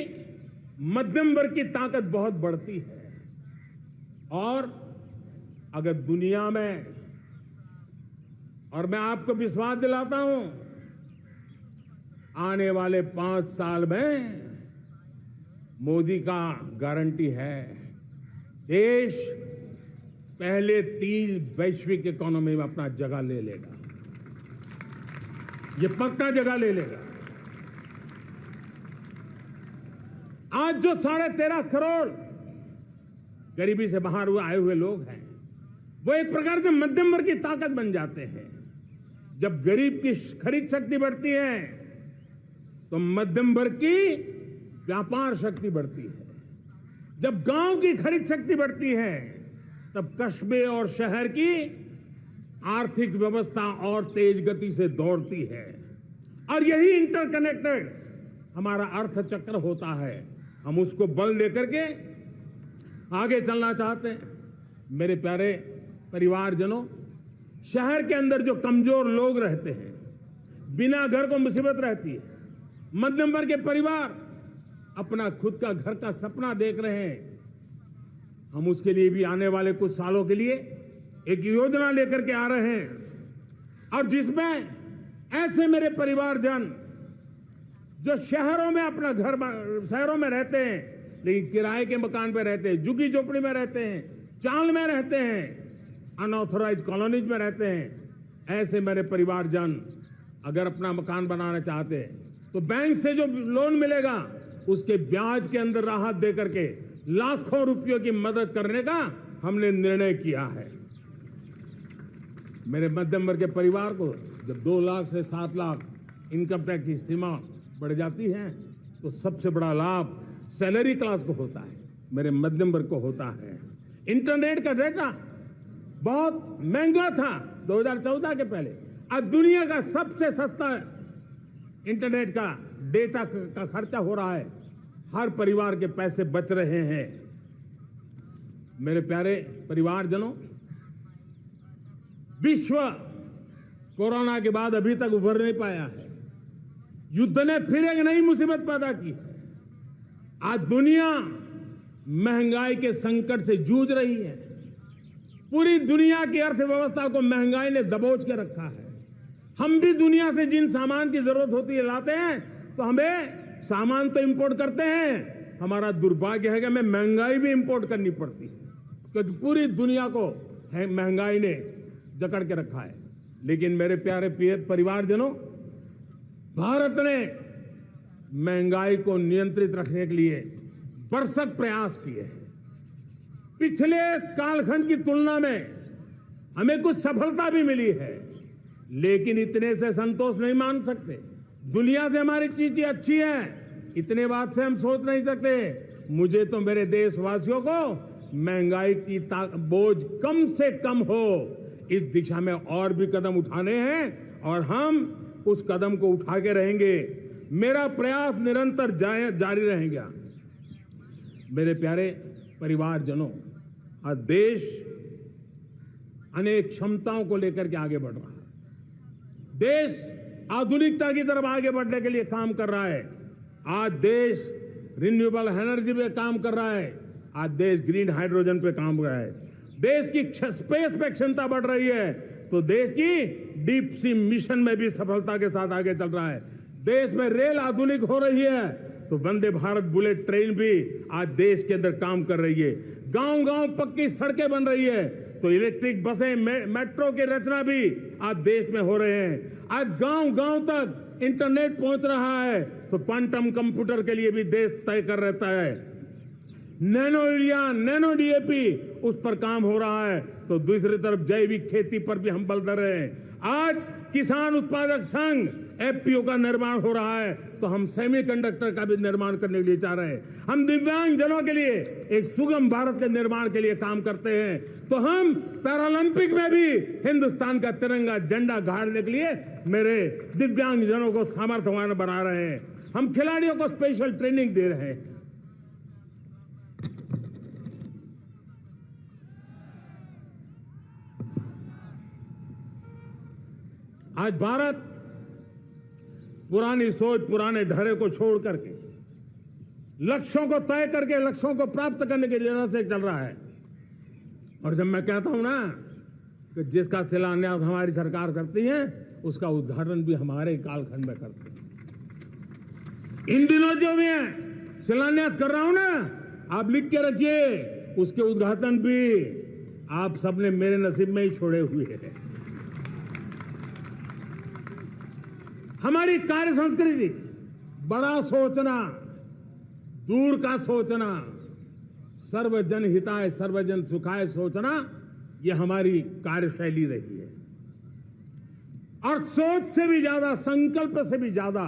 मध्यम वर्ग की ताकत बहुत बढ़ती है। और अगर दुनिया में, और मैं आपको विश्वास दिलाता हूं, आने वाले 5 साल में मोदी का गारंटी है, देश पहले 3 वैश्विक इकोनॉमी में अपना जगह ले लेगा। ये पक्का जगह ले लेगा। आज जो 13.5 करोड़ गरीबी से बाहर आए हुए लोग हैं, वो एक प्रकार से मध्यम वर्ग की ताकत बन जाते हैं। जब गरीब की खरीद शक्ति बढ़ती है तो मध्यम वर्ग की व्यापार शक्ति बढ़ती है। जब गांव की खरीद शक्ति बढ़ती है तब कस्बे और शहर की आर्थिक व्यवस्था और तेज गति से दौड़ती है। और यही इंटरकनेक्टेड हमारा अर्थ चक्र होता है। हम उसको बल लेकर के आगे चलना चाहते हैं। मेरे प्यारे परिवारजनों, शहर के अंदर जो कमजोर लोग रहते हैं, बिना घर को मुसीबत रहती है, मध्यम वर्ग के परिवार अपना खुद का घर का सपना देख रहे हैं, हम उसके लिए भी आने वाले कुछ सालों के लिए एक योजना लेकर के आ रहे हैं। और जिसमें ऐसे मेरे परिवारजन जो शहरों में अपना घर, शहरों में रहते हैं लेकिन किराए के मकान पे रहते हैं, झुग्गी झोपड़ी में रहते हैं, चाल में रहते हैं, अनऑथराइज्ड कॉलोनीज में रहते हैं, ऐसे मेरे परिवारजन अगर अपना मकान बनाना चाहते हैं तो बैंक से जो लोन मिलेगा उसके ब्याज के अंदर राहत दे करके लाखों रुपयों की मदद करने का हमने निर्णय किया है। मेरे मध्यम वर्ग के परिवार को जब 2 लाख से 7 लाख इनकम टैक्स की सीमा बढ़ जाती है तो सबसे बड़ा लाभ सैलरी क्लास को होता है, मेरे मध्यम वर्ग को होता है। इंटरनेट का डेटा बहुत महंगा था 2014 के पहले, आज दुनिया का सबसे सस्ता इंटरनेट का डेटा का खर्चा हो रहा है। हर परिवार के पैसे बच रहे हैं। मेरे प्यारे परिवारजनों, विश्व कोरोना के बाद अभी तक उभर नहीं पाया है। युद्ध ने फिर एक नई मुसीबत पैदा की है। आज दुनिया महंगाई के संकट से जूझ रही है। पूरी दुनिया की अर्थव्यवस्था को महंगाई ने दबोच के रखा है। हम भी दुनिया से जिन सामान की जरूरत होती है लाते हैं, तो हमें सामान तो इंपोर्ट करते हैं। हमारा दुर्भाग्य है कि हमें महंगाई भी इंपोर्ट करनी पड़ती है, क्योंकि पूरी दुनिया को महंगाई ने जकड़ के रखा है। लेकिन मेरे प्यारे परिवारजनों, भारत ने महंगाई को नियंत्रित रखने के लिए भरसक प्रयास किए हैं। पिछले कालखंड की तुलना में हमें कुछ सफलता भी मिली है, लेकिन इतने से संतोष नहीं मान सकते। दुनिया से हमारी चीजें अच्छी है, इतने बात से हम सोच नहीं सकते। मुझे तो मेरे देशवासियों को महंगाई की बोझ कम से कम हो, इस दिशा में और भी कदम उठाने हैं और हम उस कदम को उठा के रहेंगे। मेरा प्रयास निरंतर जारी रहेगा। मेरे प्यारे परिवारजनों, आज देश अनेक क्षमताओं को लेकर के आगे बढ़ रहा है। देश आधुनिकता की तरफ आगे बढ़ने के लिए काम कर रहा है। आज देश रिन्यूएबल एनर्जी पे काम कर रहा है। आज देश ग्रीन हाइड्रोजन पे काम कर रहा है। देश की स्पेस पे क्षमता बढ़ रही है, तो देश की डीप सी मिशन में भी सफलता के साथ आगे चल रहा है। देश में रेल आधुनिक हो रही है, तो वंदे भारत बुलेट ट्रेन भी आज देश के अंदर काम कर रही है। गांव गांव पक्की सड़कें बन रही है, तो इलेक्ट्रिक बसें, मेट्रो की रचना भी आज देश में हो रहे हैं। आज गांव गांव तक इंटरनेट पहुंच रहा है, तो क्वांटम कंप्यूटर के लिए भी देश तय कर रहता है। नैनो यूरिया, नैनो डीएपी, उस पर काम हो रहा है, तो दूसरी तरफ जैविक खेती पर भी हम बल दे रहे हैं। आज किसान उत्पादक संघ एफपीओ का निर्माण हो रहा है, तो हम सेमीकंडक्टर का भी निर्माण करने के लिए चाह रहे हैं। हम दिव्यांग जनों के लिए एक सुगम भारत के निर्माण के लिए काम करते हैं, तो हम पैरालंपिक में भी हिंदुस्तान का तिरंगा झंडा गाड़ने के लिए मेरे दिव्यांग जनों को सामर्थ्यवान बना रहे हैं। हम खिलाड़ियों को स्पेशल ट्रेनिंग दे रहे हैं। आज भारत पुरानी सोच, पुराने ढर्रे को छोड़ करके लक्ष्यों को तय करके लक्ष्यों को प्राप्त करने की दिशा से चल रहा है। और जब मैं कहता हूं ना कि जिसका शिलान्यास हमारी सरकार करती है, उसका उद्घाटन भी हमारे कालखंड में करते हैं। इन दिनों जो मैं शिलान्यास कर रहा हूं ना, आप लिख के रखिए, उसके उद्घाटन भी आप सबने मेरे नसीब में ही छोड़े हुए हैं। हमारी कार्य संस्कृति, बड़ा सोचना, दूर का सोचना, सर्वजन हिताय सर्वजन सुखाय सोचना, यह हमारी कार्यशैली रही है। और सोच से भी ज्यादा, संकल्प से भी ज्यादा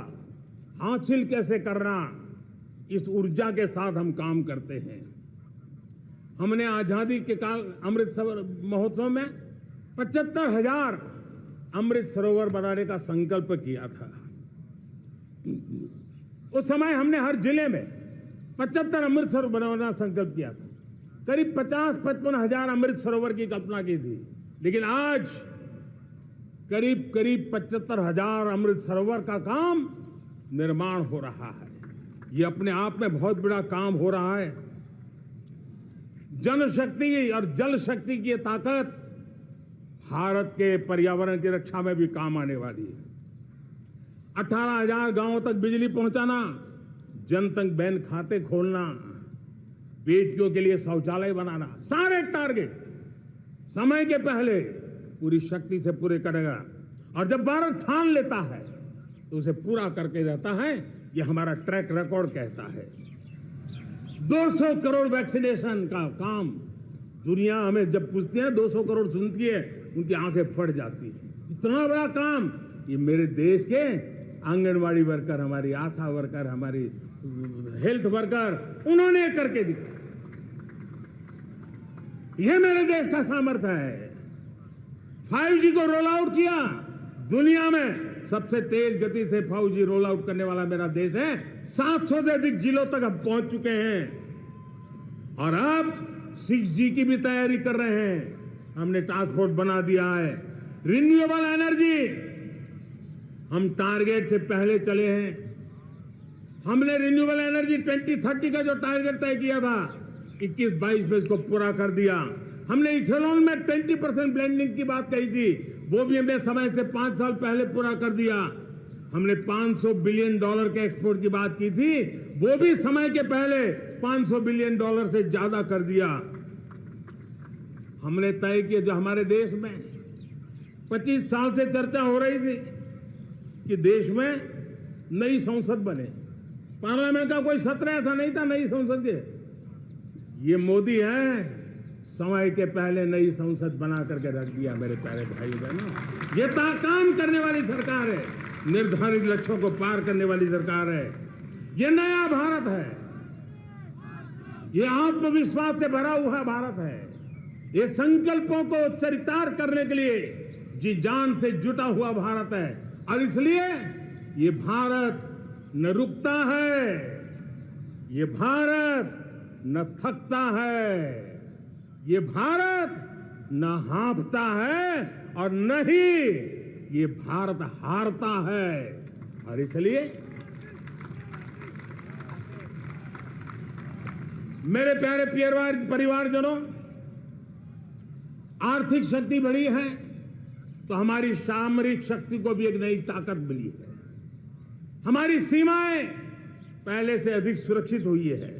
हासिल कैसे करना, इस ऊर्जा के साथ हम काम करते हैं। हमने आजादी के काल अमृत महोत्सव में 75,000 अमृत सरोवर बनाने का संकल्प किया था। उस समय हमने हर जिले में 75 अमृत सरोवर बनाना संकल्प किया था। करीब 50-55 हजार अमृत सरोवर की कल्पना की थी, लेकिन आज करीब 75,000 अमृत सरोवर का काम निर्माण हो रहा है। ये अपने आप में बहुत बड़ा काम हो रहा है। जनशक्ति और जल शक्ति की ताकत भारत के पर्यावरण की रक्षा में भी काम आने वाली है। 18,000 गांवों तक बिजली पहुंचाना, जनधन बैंक खाते खोलना, बेटियों के लिए शौचालय बनाना, सारे टारगेट समय के पहले पूरी शक्ति से पूरे करेगा। और जब भारत ठान लेता है तो उसे पूरा करके रहता है। यह हमारा ट्रैक रिकॉर्ड कहता है। 200 करोड़ वैक्सीनेशन का काम, दुनिया हमें जब पूछती है 200 करोड़ सुनती है, उनकी आंखें फट जाती है। इतना बड़ा काम ये मेरे देश के आंगनवाड़ी वर्कर, हमारी आशा वर्कर, हमारी हेल्थ वर्कर, उन्होंने करके दिखा। यह मेरे देश का सामर्थ्य है। 5G को रोल आउट किया, दुनिया में सबसे तेज गति से 5G रोल आउट करने वाला मेरा देश है। 700 से अधिक जिलों तक हम पहुंच चुके हैं और अब 6G की भी तैयारी कर रहे हैं। हमने टास्क फोर्स बना दिया है। रिन्यूएबल एनर्जी, हम टारगेट से पहले चले हैं। हमने रिन्यूएबल एनर्जी 2030 का जो टारगेट तय किया था, 21-22 में इसको पूरा कर दिया। हमने इथेनॉल में 20% ब्लेंडिंग की बात कही थी, वो भी हमने समय से 5 साल पहले पूरा कर दिया। हमने $500 बिलियन के एक्सपोर्ट की बात की थी, वो भी समय के पहले $500 बिलियन से ज्यादा कर दिया। हमने तय किया, जो हमारे देश में 25 साल से चर्चा हो रही थी कि देश में नई संसद बने, पार्लियामेंट का कोई सत्र ऐसा नहीं था नई संसद के। ये मोदी है, समय के पहले नई संसद बना करके रख दिया। मेरे प्यारे भाई बहनों, ये काम करने वाली सरकार है, निर्धारित लक्ष्यों को पार करने वाली सरकार है। ये नया भारत है। ये आत्मविश्वास से भरा हुआ भारत है। ये संकल्पों को चरितार्थ करने के लिए जी जान से जुटा हुआ भारत है। और इसलिए ये भारत न रुकता है, ये भारत न थकता है, ये भारत न हाँफता है और न ही ये भारत हारता है। और इसलिए मेरे प्यारे परिवारजनों, आर्थिक शक्ति बढ़ी है तो हमारी सामरिक शक्ति को भी एक नई ताकत मिली है। हमारी सीमाएं पहले से अधिक सुरक्षित हुई है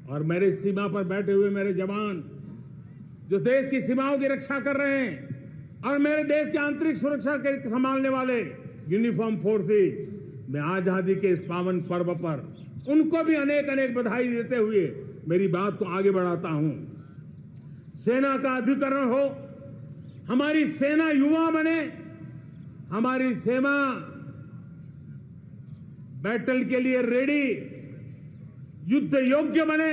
और मेरे सीमा पर बैठे हुए मेरे जवान जो देश की सीमाओं की रक्षा कर रहे हैं और मेरे देश की आंतरिक सुरक्षा के संभालने वाले यूनिफॉर्म फोर्सेस, मैं आजादी के इस पावन पर्व पर उनको भी अनेक अनेक बधाई देते हुए मेरी बात को आगे बढ़ाता हूं। सेना का अधिकरण हो, हमारी सेना युवा बने, हमारी सेना बैटल के लिए रेडी, युद्ध योग्य बने,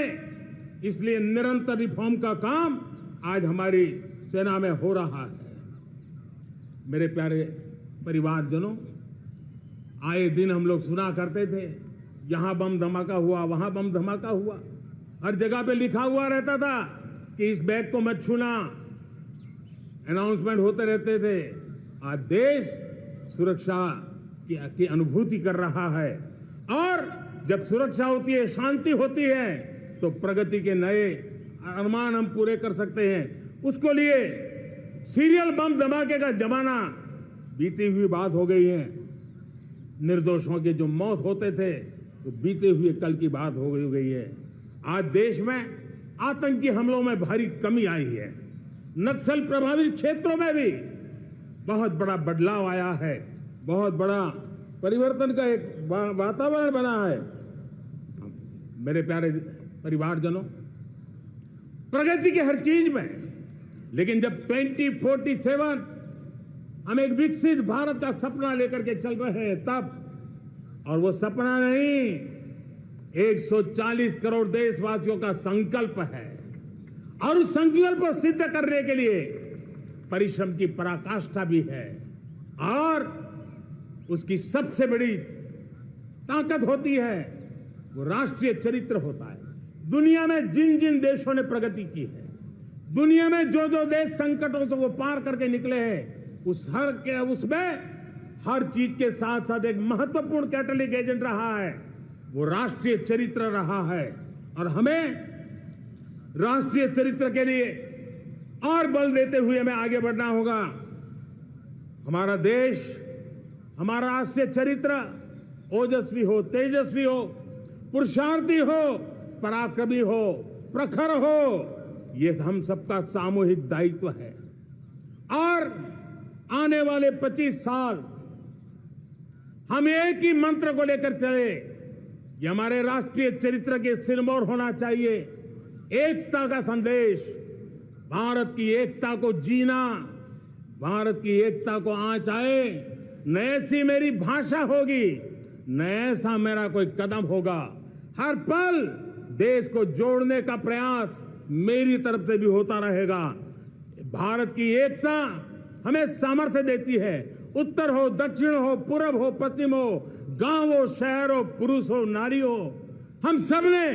इसलिए निरंतर रिफॉर्म का काम आज हमारी सेना में हो रहा है। मेरे प्यारे परिवारजनों, आए दिन हम लोग सुना करते थे, यहां बम धमाका हुआ, वहां बम धमाका हुआ, हर जगह पे लिखा हुआ रहता था कि इस बैग को मत छूना, अनाउंसमेंट होते रहते थे। आज देश सुरक्षा की अनुभूति कर रहा है और जब सुरक्षा होती है, शांति होती है, तो प्रगति के नए अरमान हम पूरे कर सकते हैं। उसको लिए सीरियल बम धमाके का जमाना बीती हुई बात हो गई है। निर्दोषों के जो मौत होते थे तो बीते हुए कल की बात हो गई है। आज देश में आतंकी हमलों में भारी कमी आई है। नक्सल प्रभावित क्षेत्रों में भी बहुत बड़ा बदलाव आया है, बहुत बड़ा परिवर्तन का एक वातावरण बना है। मेरे प्यारे परिवारजनों, प्रगति के हर चीज में, लेकिन जब 2047 हम एक विकसित भारत का सपना लेकर के चल रहे हैं तब, और वो सपना नहीं, 140 करोड़ देशवासियों का संकल्प है और उस संकल्प को सिद्ध करने के लिए परिश्रम की पराकाष्ठा भी है। और उसकी सबसे बड़ी ताकत होती है वो राष्ट्रीय चरित्र होता है। दुनिया में जिन जिन देशों ने प्रगति की है, दुनिया में जो जो देश संकटों से वो पार करके निकले हैं, उसमें हर चीज के साथ साथ एक महत्वपूर्ण कैटलिक एजेंट रहा है, वो राष्ट्रीय चरित्र रहा है। और हमें राष्ट्रीय चरित्र के लिए और बल देते हुए हमें आगे बढ़ना होगा। हमारा देश, हमारा राष्ट्रीय चरित्र ओजस्वी हो, तेजस्वी हो, पुरुषार्थी हो, पराक्रमी हो, प्रखर हो, ये हम सबका सामूहिक दायित्व है। और आने वाले 25 साल हम एक ही मंत्र को लेकर चले, ये हमारे राष्ट्रीय चरित्र के सिरमौर होना चाहिए। एकता का संदेश, भारत की एकता को जीना, भारत की एकता को आंच आए, न ऐसी मेरी भाषा होगी, न ऐसा मेरा कोई कदम होगा। हर पल देश को जोड़ने का प्रयास मेरी तरफ से भी होता रहेगा। भारत की एकता हमें सामर्थ्य देती है। उत्तर हो, दक्षिण हो, पूर्व हो, पश्चिम हो, गांव हो, शहर हो, पुरुष हो, नारी हो, हम सब ने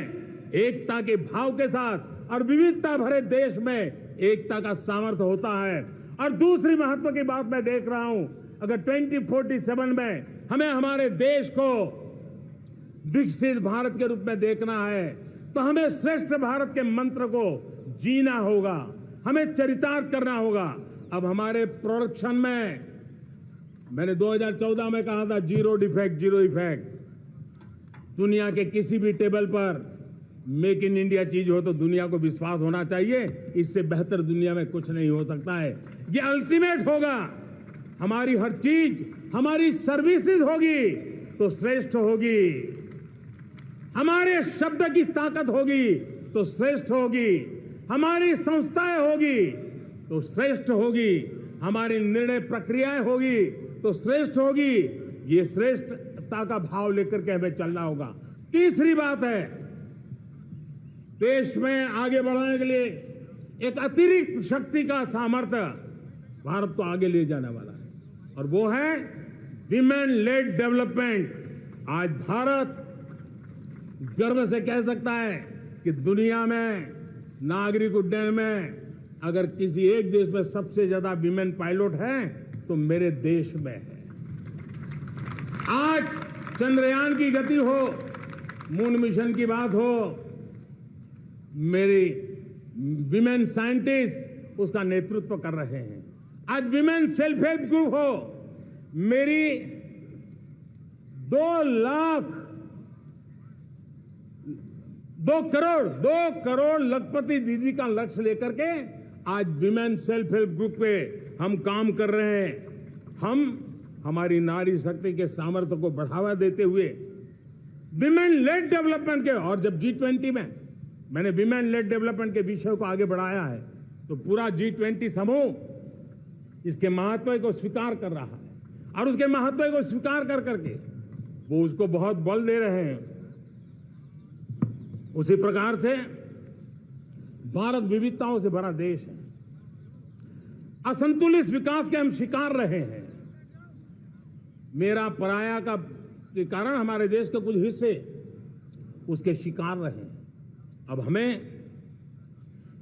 एकता के भाव के साथ और विविधता भरे देश में एकता का सामर्थ्य होता है। और दूसरी महत्व की बात मैं देख रहा हूं, अगर 2047 में हमें हमारे देश को विकसित भारत के रूप में देखना है तो हमें श्रेष्ठ भारत के मंत्र को जीना होगा, हमें चरितार्थ करना होगा। अब हमारे प्रोडक्शन में, मैंने 2014 में कहा था जीरो डिफेक्ट, जीरो इफेक्ट। दुनिया के किसी भी टेबल पर मेक इन इंडिया चीज हो तो दुनिया को विश्वास होना चाहिए, इससे बेहतर दुनिया में कुछ नहीं हो सकता है। ये अल्टीमेट होगा। हमारी हर चीज, हमारी सर्विसेज होगी तो श्रेष्ठ होगी, हमारे शब्द की ताकत होगी तो श्रेष्ठ होगी, हमारी संस्थाएं होगी तो श्रेष्ठ होगी, हमारी निर्णय प्रक्रियाएं होगी तो श्रेष्ठ होगी। ये श्रेष्ठता का भाव लेकर के हमें चलना होगा। तीसरी बात है, देश में आगे बढ़ाने के लिए एक अतिरिक्त शक्ति का सामर्थ्य भारत को आगे ले जाने वाला है, और वो है विमेन लेड डेवलपमेंट। आज भारत गर्व से कह सकता है कि दुनिया में नागरिक उड्डयन में अगर किसी एक देश में सबसे ज्यादा विमेन पायलट है तो मेरे देश में है। आज चंद्रयान की गति हो, मून मिशन की बात हो, मेरी विमेन साइंटिस्ट उसका नेतृत्व कर रहे हैं। आज विमेन सेल्फ हेल्प ग्रुप हो, मेरी 2 करोड़ लखपति दीदी का लक्ष्य लेकर के आज विमेन सेल्फ हेल्प ग्रुप पे हम काम कर रहे हैं। हमारी नारी शक्ति के सामर्थ्य को बढ़ावा देते हुए विमेन लेड डेवलपमेंट के, और जब G20 में मैंने विमेन लेड डेवलपमेंट के विषय को आगे बढ़ाया है तो पूरा G20 समूह इसके महत्व को स्वीकार कर रहा है, और उसके महत्व को स्वीकार कर करके वो उसको बहुत बल दे रहे हैं। उसी प्रकार से भारत विविधताओं से भरा देश है। असंतुलित विकास के हम शिकार रहे हैं। मेरा पराया का के कारण हमारे देश के कुछ हिस्से उसके शिकार रहे। अब हमें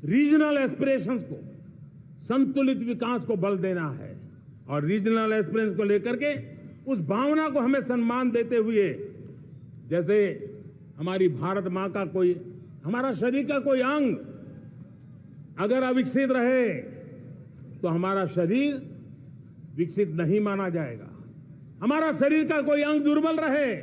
रीजनल एस्पिरेशंस को, संतुलित विकास को बल देना है, और रीजनल एस्पिरेशंस को लेकर के उस भावना को हमें सम्मान देते हुए, जैसे हमारी भारत मां का कोई, हमारा शरीर का कोई अंग अगर अविकसित रहे तो हमारा शरीर विकसित नहीं माना जाएगा। हमारा शरीर का कोई अंग दुर्बल रहे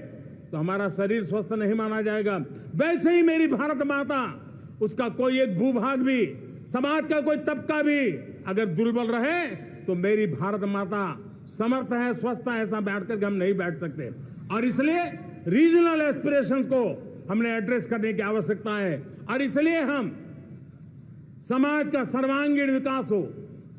तो हमारा शरीर स्वस्थ नहीं माना जाएगा। वैसे ही मेरी भारत माता, उसका कोई एक भूभाग भी, समाज का कोई तबका भी अगर दुर्बल रहे तो मेरी भारत माता समर्थ है, स्वस्थ है, ऐसा बैठ कर हम नहीं बैठ सकते। और इसलिए रीजनल एस्पिरेशंस को हमने एड्रेस करने की आवश्यकता है, और इसलिए हम समाज का सर्वांगीण विकास हो,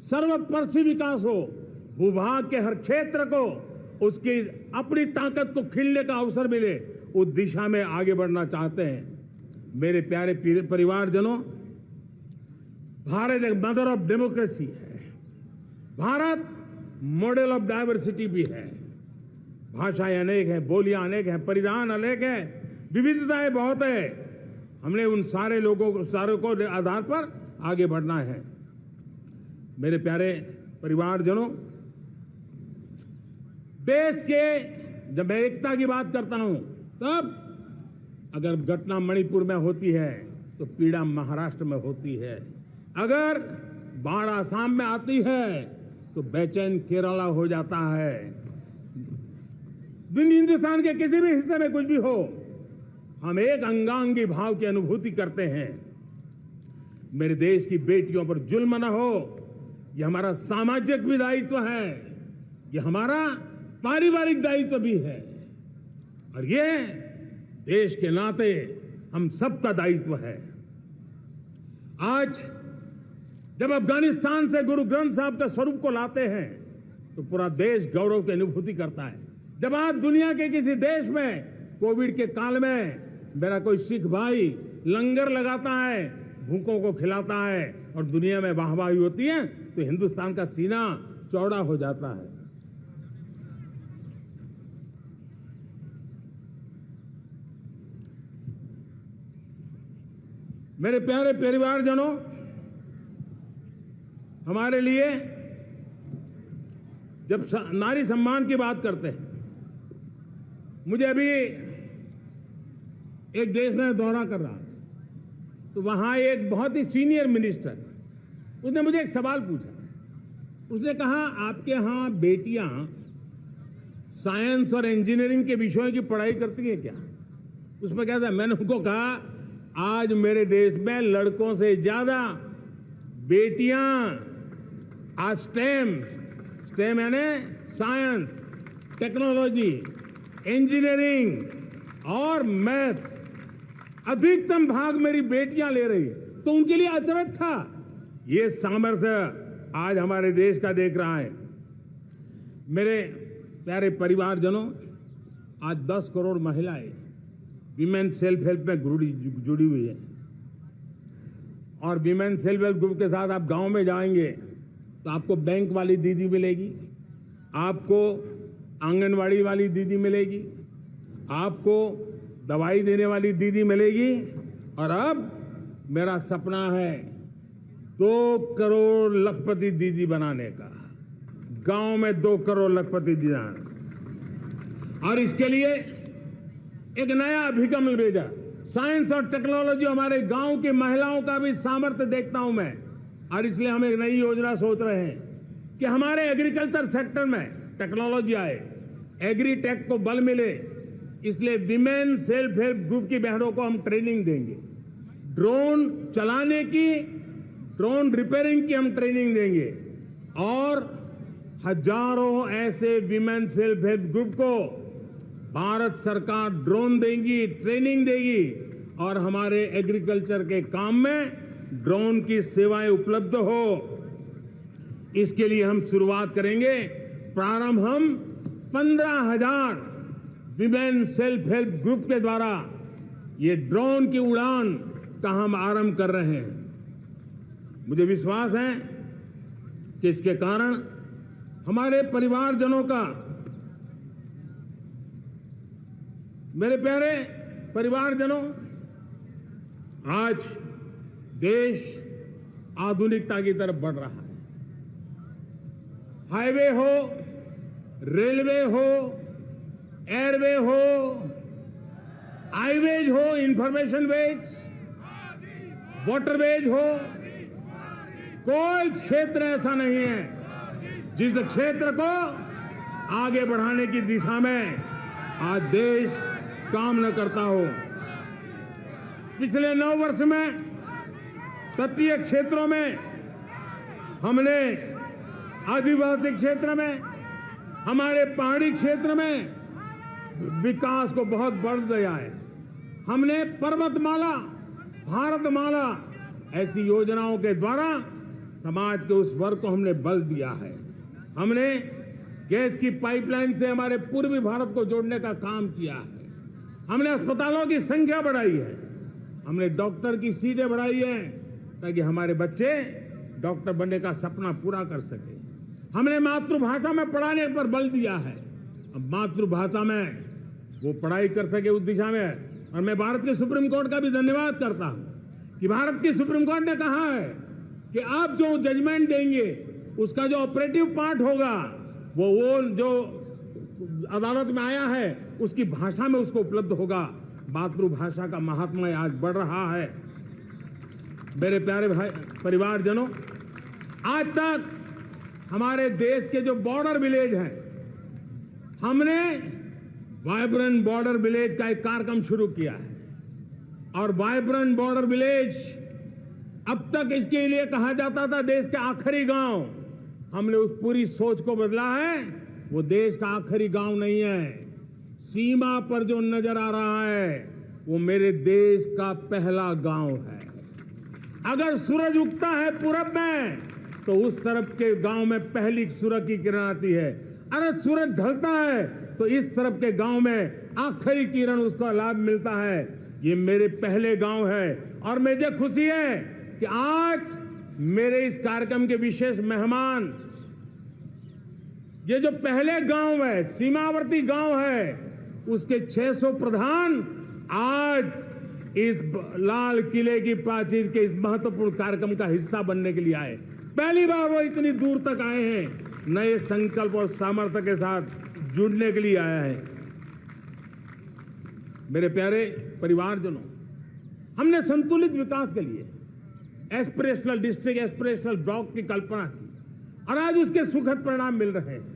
सर्वस्पर्शी विकास हो, भूभाग के हर क्षेत्र को उसकी अपनी ताकत को खिलने का अवसर मिले, उस दिशा में आगे बढ़ना चाहते हैं। मेरे प्यारे परिवारजनों, भारत एक मदर ऑफ डेमोक्रेसी है। भारत मॉडल ऑफ डाइवर्सिटी भी है। भाषाएं अनेक हैं, बोलियां अनेक हैं, परिधान अनेक हैं, विविधताएं बहुत है। हमने उन सारे लोगों को, सारों को आधार पर आगे बढ़ना है। मेरे प्यारे परिवारजनों, देश के जब मैं एकता की बात करता हूं, तब अगर घटना मणिपुर में होती है तो पीड़ा महाराष्ट्र में होती है। अगर बाढ़ आसाम में आती है तो बेचैन केरला हो जाता है। हिंदुस्तान के किसी भी हिस्से में कुछ भी हो, हम एक अंगांगी भाव की अनुभूति करते हैं। मेरे देश की बेटियों पर जुल्म न हो, यह हमारा सामाजिक भी दायित्व है, यह हमारा पारिवारिक दायित्व भी है, और ये देश के नाते हम सबका दायित्व है। आज जब अफगानिस्तान से गुरु ग्रंथ साहब के स्वरूप को लाते हैं तो पूरा देश गौरव की अनुभूति करता है। जब आज दुनिया के किसी देश में कोविड के काल में मेरा कोई सिख भाई लंगर लगाता है, भूखों को खिलाता है, और दुनिया में वाहवाही होती है, तो हिंदुस्तान का सीना चौड़ा हो जाता है। मेरे प्यारे परिवारजनों, हमारे लिए जब नारी सम्मान की बात करते हैं, मुझे अभी एक देश में दौरा कर रहा था, तो वहां एक बहुत ही सीनियर मिनिस्टर, उसने मुझे एक सवाल पूछा। उसने कहा, आपके यहां बेटियां साइंस और इंजीनियरिंग के विषयों की पढ़ाई करती हैं क्या? उसमें क्या था? मैंने उनको कहा, आज मेरे देश में लड़कों से ज्यादा बेटियां आज स्टेम यानी साइंस, टेक्नोलॉजी, इंजीनियरिंग और मैथ्स, अधिकतम भाग मेरी बेटियां ले रही। तो उनके लिए अचरज था। ये सामर्थ्य आज हमारे देश का देख रहा है। मेरे प्यारे परिवारजनों, आज 10 करोड़ महिलाएं विमेन सेल्फ हेल्प में जुड़ी हुई है। और विमेन सेल्फ हेल्प ग्रुप के साथ आप गांव में जाएंगे तो आपको बैंक वाली दीदी मिलेगी, आपको आंगनवाड़ी वाली दीदी मिलेगी, आपको दवाई देने वाली दीदी मिलेगी। और अब मेरा सपना है 2 करोड़ लखपति दीदी बनाने का, गांव में 2 करोड़ लखपति दीदी। और इसके लिए एक नया अभिगम भेजा। साइंस और टेक्नोलॉजी, हमारे गांव की महिलाओं का भी सामर्थ्य देखता हूं मैं, और इसलिए हम एक नई योजना सोच रहे हैं कि हमारे एग्रीकल्चर सेक्टर में टेक्नोलॉजी आए, एग्री टेक को बल मिले। इसलिए विमेन सेल्फ हेल्प ग्रुप की बहनों को हम ट्रेनिंग देंगे, ड्रोन चलाने की, ड्रोन रिपेयरिंग की हम ट्रेनिंग देंगे, और हजारों ऐसे विमेन सेल्फ हेल्प ग्रुप को भारत सरकार ड्रोन देगी, ट्रेनिंग देगी, और हमारे एग्रीकल्चर के काम में ड्रोन की सेवाएं उपलब्ध हो। इसके लिए हम शुरुआत करेंगे। प्रारंभ हम 15,000 विमेन सेल्फ हेल्प ग्रुप के द्वारा ये ड्रोन की उड़ान का हम आरंभ कर रहे हैं। मुझे विश्वास है कि इसके कारण हमारे परिवारजनों का, मेरे प्यारे परिवारजनों, आज देश आधुनिकता की तरफ बढ़ रहा है। हाईवे हो, रेलवे हो, एयरवे हो, हाईवेज हो, इंफॉर्मेशन वेज, वाटरवेज हो, कोई क्षेत्र ऐसा नहीं है जिस क्षेत्र को आगे बढ़ाने की दिशा में आज देश काम न करता हो। पिछले 9 वर्ष में तटीय क्षेत्रों में हमने, आदिवासी क्षेत्र में, हमारे पहाड़ी क्षेत्र में विकास को बहुत बढ़ दिया है। हमने पर्वतमाला, भारतमाला ऐसी योजनाओं के द्वारा समाज के उस वर्ग को हमने बल दिया है। हमने गैस की पाइपलाइन से हमारे पूर्वी भारत को जोड़ने का काम किया है। हमने अस्पतालों की संख्या बढ़ाई है, हमने डॉक्टर की सीटें बढ़ाई है ताकि हमारे बच्चे डॉक्टर बनने का सपना पूरा कर सके। हमने मातृभाषा में पढ़ाने पर बल दिया है, अब मातृभाषा में वो पढ़ाई कर सके उस दिशा में। और मैं भारत के सुप्रीम कोर्ट का भी धन्यवाद करता हूं कि भारत की सुप्रीम कोर्ट ने कहा है कि आप जो जजमेंट देंगे उसका जो ऑपरेटिव पार्ट होगा वो जो अदालत में आया है उसकी भाषा में उसको उपलब्ध होगा। मातृभाषा का महात्म्य आज बढ़ रहा है। मेरे प्यारे भाई परिवारजनों, आज तक हमारे देश के जो बॉर्डर विलेज हैं, हमने वाइब्रेंट बॉर्डर विलेज का एक कार्यक्रम शुरू किया है। और वाइब्रेंट बॉर्डर विलेज अब तक इसके लिए कहा जाता था देश के आखिरी गांव। हमने उस पूरी सोच को बदला है, वो देश का आखिरी गांव नहीं है। सीमा पर जो नजर आ रहा है वो मेरे देश का पहला गांव है। अगर सूरज उगता है पूरब में तो उस तरफ के गांव में पहली सूरज की किरण आती है। अगर सूरज ढलता है तो इस तरफ के गांव में आखिरी किरण उसका लाभ मिलता है। ये मेरे पहले गांव है और मुझे खुशी है कि आज मेरे इस कार्यक्रम के विशेष मेहमान, ये जो पहले गांव है, सीमावर्ती गांव है, उसके 600 प्रधान आज इस लाल किले की प्राचीर के इस महत्वपूर्ण कार्यक्रम का हिस्सा बनने के लिए आए। पहली बार वो इतनी दूर तक आए हैं, नए संकल्प और सामर्थ्य के साथ जुड़ने के लिए आया है। मेरे प्यारे परिवारजनों, हमने संतुलित विकास के लिए एस्पिरेशनल डिस्ट्रिक्ट, एस्पिरेशनल ब्लॉक की कल्पना की और आज उसके सुखद परिणाम मिल रहे हैं।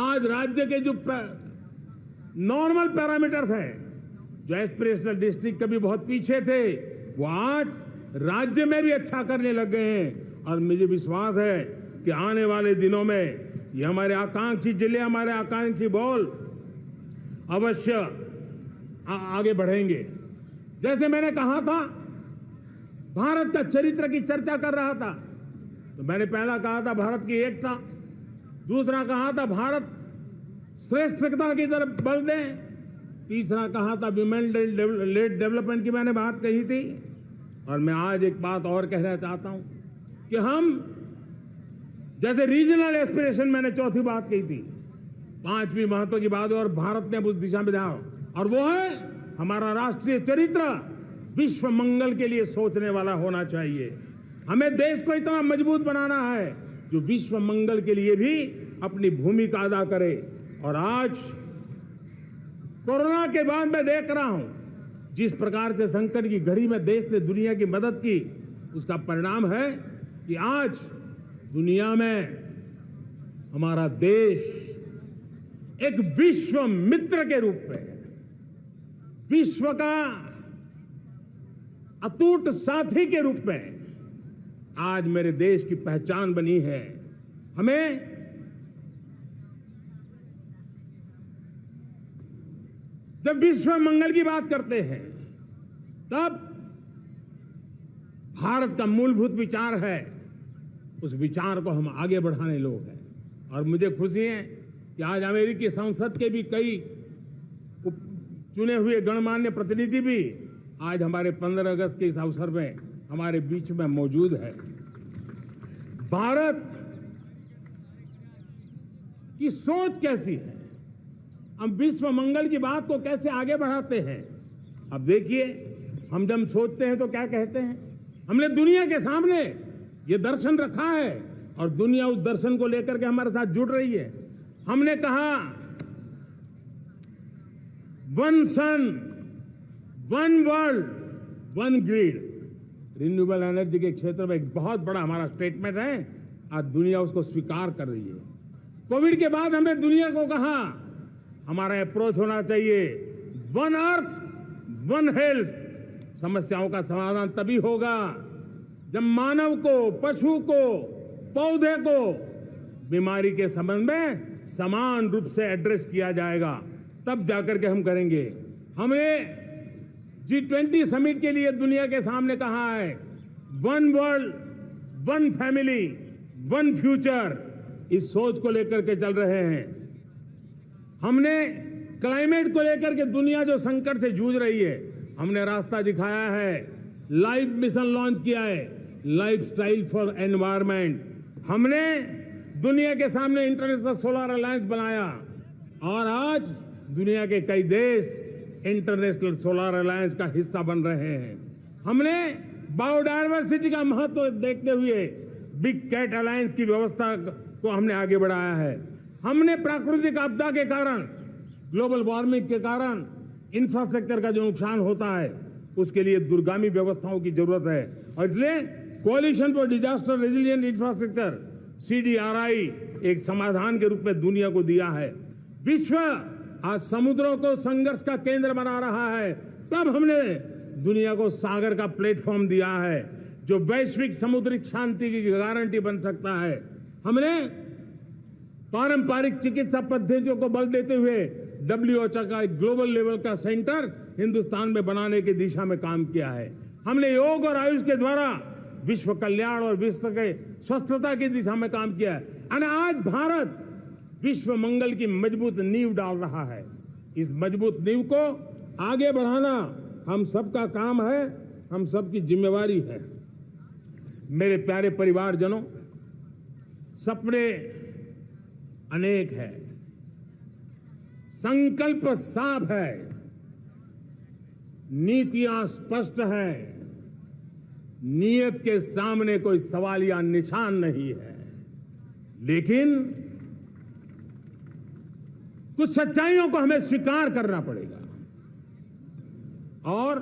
आज राज्य के जो नॉर्मल पैरामीटर्स हैं, जो एस्पिरेशनल डिस्ट्रिक्ट कभी बहुत पीछे थे, वो आज राज्य में भी अच्छा करने लग गए हैं। और मुझे विश्वास है कि आने वाले दिनों में ये हमारे आकांक्षी जिले, हमारे आकांक्षी बॉल अवश्य आगे बढ़ेंगे। जैसे मैंने कहा था, भारत का चरित्र की चर्चा कर रहा था, तो मैंने पहला कहा था भारत की एकता, दूसरा कहा था भारत श्रेष्ठता की तरफ बल दें, तीसरा कहा था विमेन लेड डेवलपमेंट की मैंने बात कही थी, और मैं आज एक बात और कहना चाहता हूं कि हम जैसे रीजनल एस्पिरेशन, मैंने चौथी बात कही थी, पांचवी महत्व की बात, और भारत ने उस दिशा में ध्यान, और वो है हमारा राष्ट्रीय चरित्र विश्व मंगल के लिए सोचने वाला होना चाहिए। हमें देश को इतना मजबूत बनाना है जो विश्व मंगल के लिए भी अपनी भूमिका अदा करे। और आज कोरोना के बाद मैं देख रहा हूं जिस प्रकार से संकट की घड़ी में देश ने दुनिया की मदद की, उसका परिणाम है कि आज दुनिया में हमारा देश एक विश्व मित्र के रूप में, विश्व का अटूट साथी के रूप में आज मेरे देश की पहचान बनी है। हमें जब विश्व मंगल की बात करते हैं तब भारत का मूलभूत विचार है, उस विचार को हम आगे बढ़ाने लोग हैं। और मुझे खुशी है कि आज अमेरिकी संसद के भी कई चुने हुए गणमान्य प्रतिनिधि भी आज हमारे 15 अगस्त के इस अवसर में हमारे बीच में मौजूद है। भारत की सोच कैसी है, हम विश्व मंगल की बात को कैसे आगे बढ़ाते हैं। अब देखिए, हम जब सोचते हैं तो क्या कहते हैं, हमने दुनिया के सामने ये दर्शन रखा है और दुनिया उस दर्शन को लेकर के हमारे साथ जुड़ रही है। हमने कहा one sun, one world, one grid. Renewable energy के क्षेत्र में एक बहुत बड़ा हमारा स्टेटमेंट है, आज दुनिया उसको स्वीकार कर रही है। कोविड के बाद हमने दुनिया को कहा हमारा अप्रोच होना चाहिए वन अर्थ, वन हेल्थ। समस्याओं का समाधान तभी होगा जब मानव को, पशु को, पौधे को बीमारी के संबंध में समान रूप से एड्रेस किया जाएगा, तब जाकर के हम करेंगे। हमने G20 समिट के लिए दुनिया के सामने कहा है one world, one family, one future. इस सोच को लेकर के चल रहे हैं। हमने क्लाइमेट को लेकर के दुनिया जो संकट से जूझ रही है, हमने रास्ता दिखाया है, लाइफ मिशन लॉन्च किया है, लाइफस्टाइल फॉर एनवायरमेंट। हमने दुनिया के सामने इंटरनेशनल सोलर अलायंस बनाया और आज दुनिया के कई देश इंटरनेशनल सोलर अलायंस का हिस्सा बन रहे हैं। हमने बायोडायवर्सिटी का महत्व देखते हुए बिग कैट अलायंस की व्यवस्था को हमने आगे बढ़ाया है। हमने प्राकृतिक आपदा के कारण, ग्लोबल वार्मिंग के कारण इंफ्रास्ट्रक्चर का जो नुकसान होता है, उसके लिए दूरगामी व्यवस्थाओं की जरूरत है। और इसलिए coalition for disaster resilient infrastructure, CDRI, एक समाधान के रूप में दुनिया को दिया है। विश्व आज समुद्रों को संघर्ष का केंद्र बना रहा है, तब हमने दुनिया को सागर का प्लेटफॉर्म दिया है जो वैश्विक समुद्रिक शांति की गारंटी बन सकता है। हमने पारंपरिक चिकित्सा पद्धतियों को बल देते हुए WHO का ग्लोबल लेवल का सेंटर हिंदुस्तान में बनाने की दिशा में काम किया है। हमने योग और आयुष के द्वारा विश्व कल्याण और विश्व के स्वस्थता की दिशा में काम किया है। और आज भारत विश्व मंगल की मजबूत नींव डाल रहा है। इस मजबूत नींव को आगे बढ़ाना हम सबका काम है, हम सबकी जिम्मेवारी है। मेरे प्यारे परिवारजनों, सपने अनेक है, संकल्प साफ है, नीतियां स्पष्ट है, नियत के सामने कोई सवाल या निशान नहीं है। लेकिन कुछ सच्चाइयों को हमें स्वीकार करना पड़ेगा और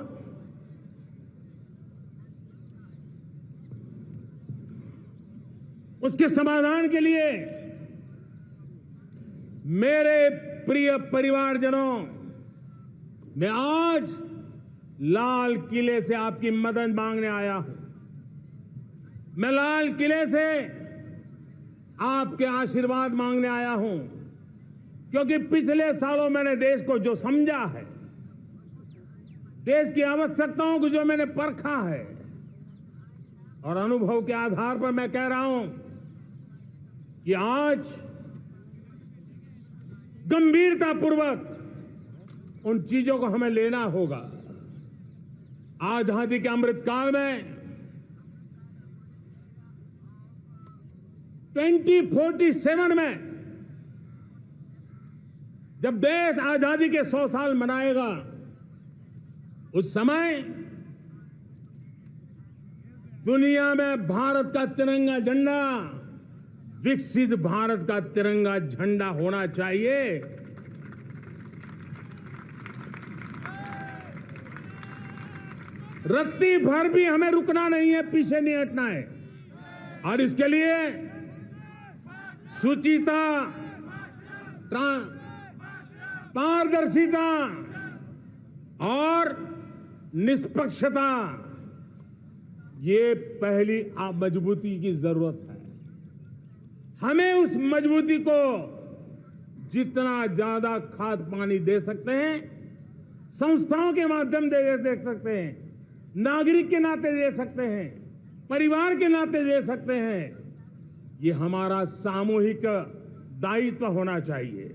उसके समाधान के लिए मेरे प्रिय परिवारजनों, मैं आज लाल किले से आपकी मदद मांगने आया हूं। मैं लाल किले से आपके आशीर्वाद मांगने आया हूं, क्योंकि पिछले सालों मैंने देश को जो समझा है, देश की आवश्यकताओं को जो मैंने परखा है, और अनुभव के आधार पर मैं कह रहा हूं कि आज गंभीरतापूर्वक उन चीजों को हमें लेना होगा। आजादी के अमृत काल में 2047 में जब देश आजादी के 100 साल मनाएगा, उस समय दुनिया में भारत का तिरंगा झंडा विकसित भारत का तिरंगा झंडा होना चाहिए। रत्ती भर भी हमें रुकना नहीं है, पीछे नहीं हटना है। और इसके लिए शुचिता, पारदर्शिता और निष्पक्षता, ये पहली मजबूती की जरूरत है। हमें उस मजबूती को जितना ज्यादा खाद पानी दे सकते हैं, संस्थाओं के माध्यम से दे सकते हैं, नागरिक के नाते दे सकते हैं, परिवार के नाते दे सकते हैं, ये हमारा सामूहिक दायित्व होना चाहिए।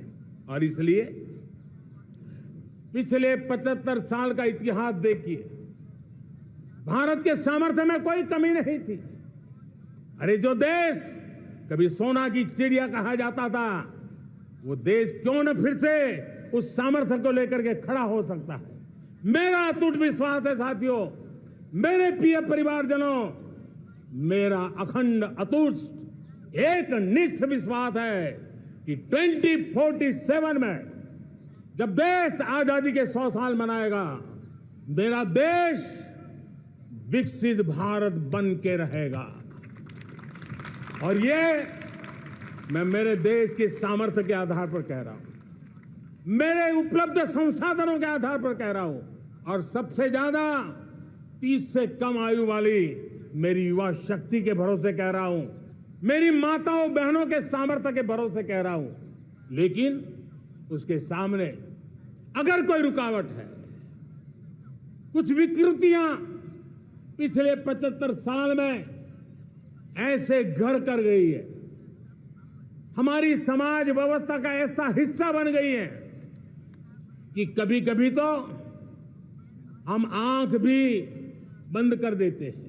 और इसलिए पिछले 75 साल का इतिहास देखिए, भारत के सामर्थ्य में कोई कमी नहीं थी। अरे जो देश कभी सोना की चिड़िया कहा जाता था, वो देश क्यों न फिर से उस सामर्थ्य को लेकर के खड़ा हो सकता है। मेरा अटूट विश्वास है साथियों, मेरे प्रिय परिवारजनों, मेरा अखंड अटूट एक निष्ठ विश्वास है कि 2047 में जब देश आजादी के 100 साल मनाएगा, मेरा देश विकसित भारत बन के रहेगा। और ये मैं मेरे देश के सामर्थ्य के आधार पर कह रहा हूं, मेरे उपलब्ध संसाधनों के आधार पर कह रहा हूं, और सबसे ज्यादा 30 से कम आयु वाली मेरी युवा शक्ति के भरोसे कह रहा हूं, मेरी माताओं बहनों के सामर्थ्य के भरोसे कह रहा हूं। लेकिन उसके सामने अगर कोई रुकावट है, कुछ विकृतियां पिछले 75 साल में ऐसे घर कर गई है, हमारी समाज व्यवस्था का ऐसा हिस्सा बन गई है कि कभी कभी तो हम आंख भी बंद कर देते हैं।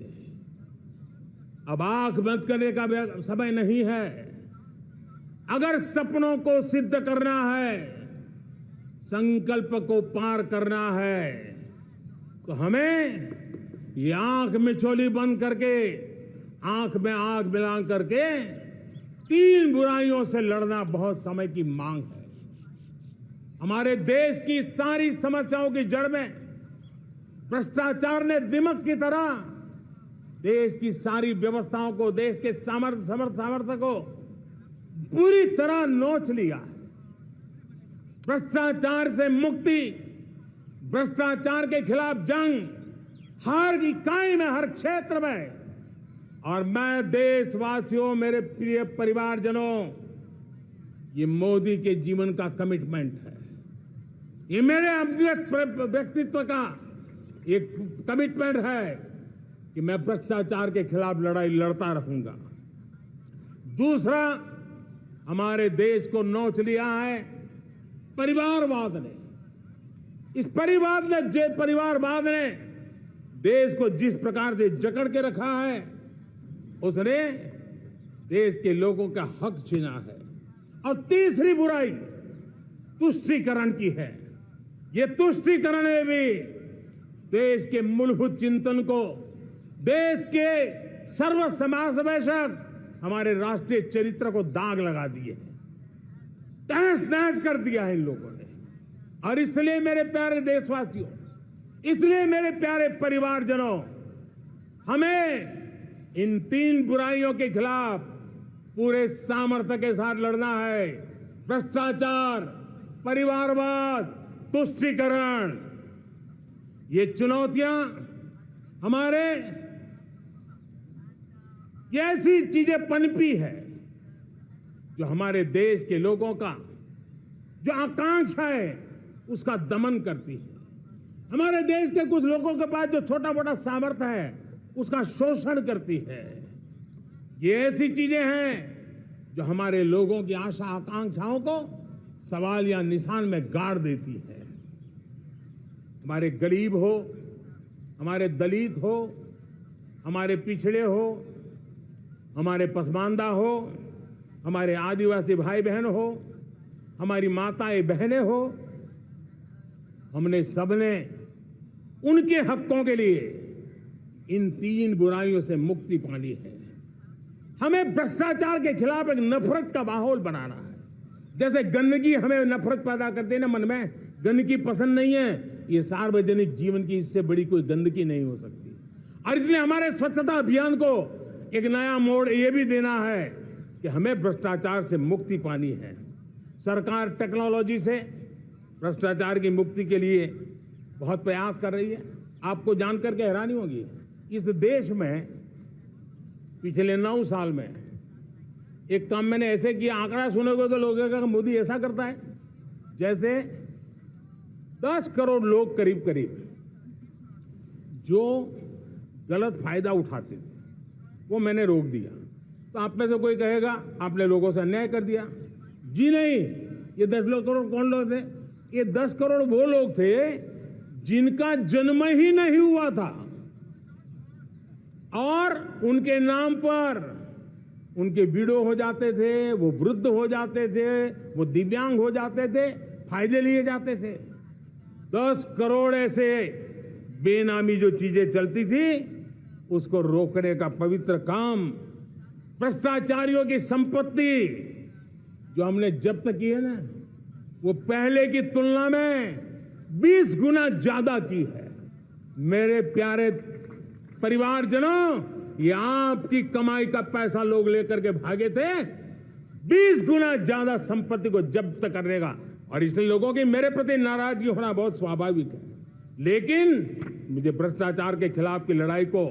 अब आंख बंद करने का समय नहीं है। अगर सपनों को सिद्ध करना है, संकल्प को पार करना है, तो हमें ये आंख मिचौली बंद करके, आंख में आंख मिला करके 3 बुराइयों से लड़ना बहुत समय की मांग है। हमारे देश की सारी समस्याओं की जड़ में भ्रष्टाचार ने दिमक की तरह देश की सारी व्यवस्थाओं को, देश के सामर्थ्य को पूरी तरह नोच लिया। भ्रष्टाचार से मुक्ति, भ्रष्टाचार के खिलाफ जंग हर इकाई में, हर क्षेत्र में। और मैं देशवासियों, मेरे प्रिय परिवारजनों, ये मोदी के जीवन का कमिटमेंट है। ये मेरे व्यक्तित्व का एक कमिटमेंट है कि मैं भ्रष्टाचार के खिलाफ लड़ाई लड़ता रहूंगा। दूसरा, हमारे देश को नोच लिया है परिवारवाद ने। इस परिवारवाद ने देश को जिस प्रकार से जकड़ के रखा है, उसने देश के लोगों का हक छीना है। और तीसरी बुराई तुष्टीकरण की है। ये तुष्टीकरण में भी देश के मूलभूत चिंतन को, देश के सर्व समावेशक हमारे राष्ट्रीय चरित्र को दाग लगा दिए, तहस नहस कर दिया है इन लोगों ने। और इसलिए मेरे प्यारे देशवासियों, इसलिए मेरे प्यारे परिवारजनों, हमें इन 3 बुराइयों के खिलाफ पूरे सामर्थ्य के साथ लड़ना है। भ्रष्टाचार, परिवारवाद, तुष्टीकरण, ये चुनौतियां हमारे, ये ऐसी चीजें पनपी है जो हमारे देश के लोगों का जो आकांक्षा है उसका दमन करती है। हमारे देश के कुछ लोगों के पास जो छोटा मोटा सामर्थ्य है उसका शोषण करती है। ये ऐसी चीजें हैं जो हमारे लोगों की आशा आकांक्षाओं को सवाल या निशान में गाड़ देती है। हमारे गरीब हो, हमारे दलित हो, हमारे पिछड़े हो, हमारे पसमानदा हो, हमारे आदिवासी भाई बहन हो, हमारी माताएं बहनें हो, हमने सबने उनके हकों के लिए इन 3 बुराइयों से मुक्ति पानी है। हमें भ्रष्टाचार के खिलाफ एक नफरत का माहौल बनाना है। जैसे गंदगी हमें नफरत पैदा करती है ना मन में, गंदगी पसंद नहीं है, ये सार्वजनिक जीवन की इससे बड़ी कोई गंदगी नहीं हो सकती। और इसलिए हमारे स्वच्छता अभियान को एक नया मोड़ ये भी देना है कि हमें भ्रष्टाचार से मुक्ति पानी है। सरकार टेक्नोलॉजी से भ्रष्टाचार की मुक्ति के लिए बहुत प्रयास कर रही है। आपको जानकर के हैरानी होगी, इस देश में पिछले 9 साल में एक काम मैंने ऐसे किया, आंकड़ा सुनोगे तो लोग कहेंगे मोदी ऐसा करता है, जैसे 10 करोड़ लोग करीब करीब जो गलत फायदा उठाते थे वो मैंने रोक दिया। तो आप में से कोई कहेगा आपने लोगों से अन्याय कर दिया। जी नहीं, ये 10 करोड़ कौन लोग थे? ये 10 करोड़ वो लोग थे जिनका जन्म ही नहीं हुआ था और उनके नाम पर उनके विडो हो जाते थे, वो वृद्ध हो जाते थे, वो दिव्यांग हो जाते थे, फायदे लिए जाते थे। 10 करोड़ ऐसे बेनामी जो चीजें चलती थी उसको रोकने का पवित्र काम, भ्रष्टाचारियों की संपत्ति जो हमने जब्त की है ना, वो पहले की तुलना में 20 गुना ज्यादा की है। मेरे प्यारे परिवारजनों, ये आपकी कमाई का पैसा लोग लेकर के भागे थे, 20 गुना ज्यादा संपत्ति को जब्त करने का। और इसलिए लोगों की मेरे प्रति नाराजगी होना बहुत स्वाभाविक है, लेकिन मुझे भ्रष्टाचार के खिलाफ की लड़ाई को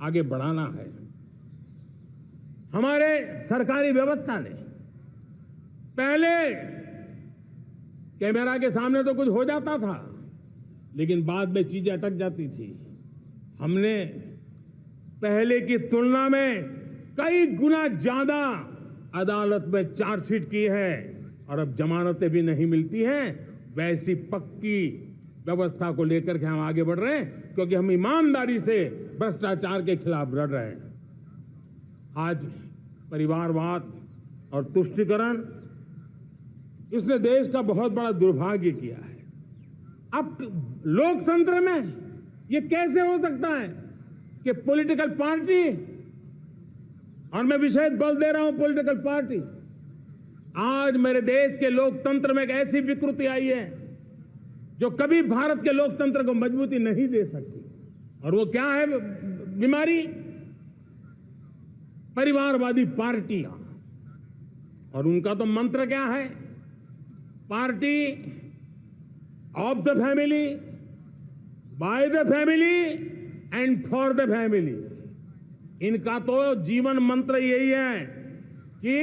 आगे बढ़ाना है। हमारे सरकारी व्यवस्था ने पहले कैमरा के सामने तो कुछ हो जाता था, लेकिन बाद में चीजें अटक जाती थी। हमने पहले की तुलना में कई गुना ज्यादा अदालत में चार्जशीट की है और अब जमानतें भी नहीं मिलती हैं। वैसी पक्की व्यवस्था को लेकर के हम आगे बढ़ रहे हैं, क्योंकि हम ईमानदारी से भ्रष्टाचार के खिलाफ लड़ रहे हैं। आज परिवारवाद और तुष्टीकरण, इसने देश का बहुत बड़ा दुर्भाग्य किया है। अब लोकतंत्र में ये कैसे हो सकता है कि पॉलिटिकल पार्टी, और मैं विशेष बल दे रहा हूं पॉलिटिकल पार्टी, आज मेरे देश के लोकतंत्र में एक ऐसी विकृति आई है जो कभी भारत के लोकतंत्र को मजबूती नहीं दे सकती। और वो क्या है बीमारी? परिवारवादी पार्टियां। और उनका तो मंत्र क्या है? Party of the family, by the family and for the family. इनका तो जीवन मंत्र यही है कि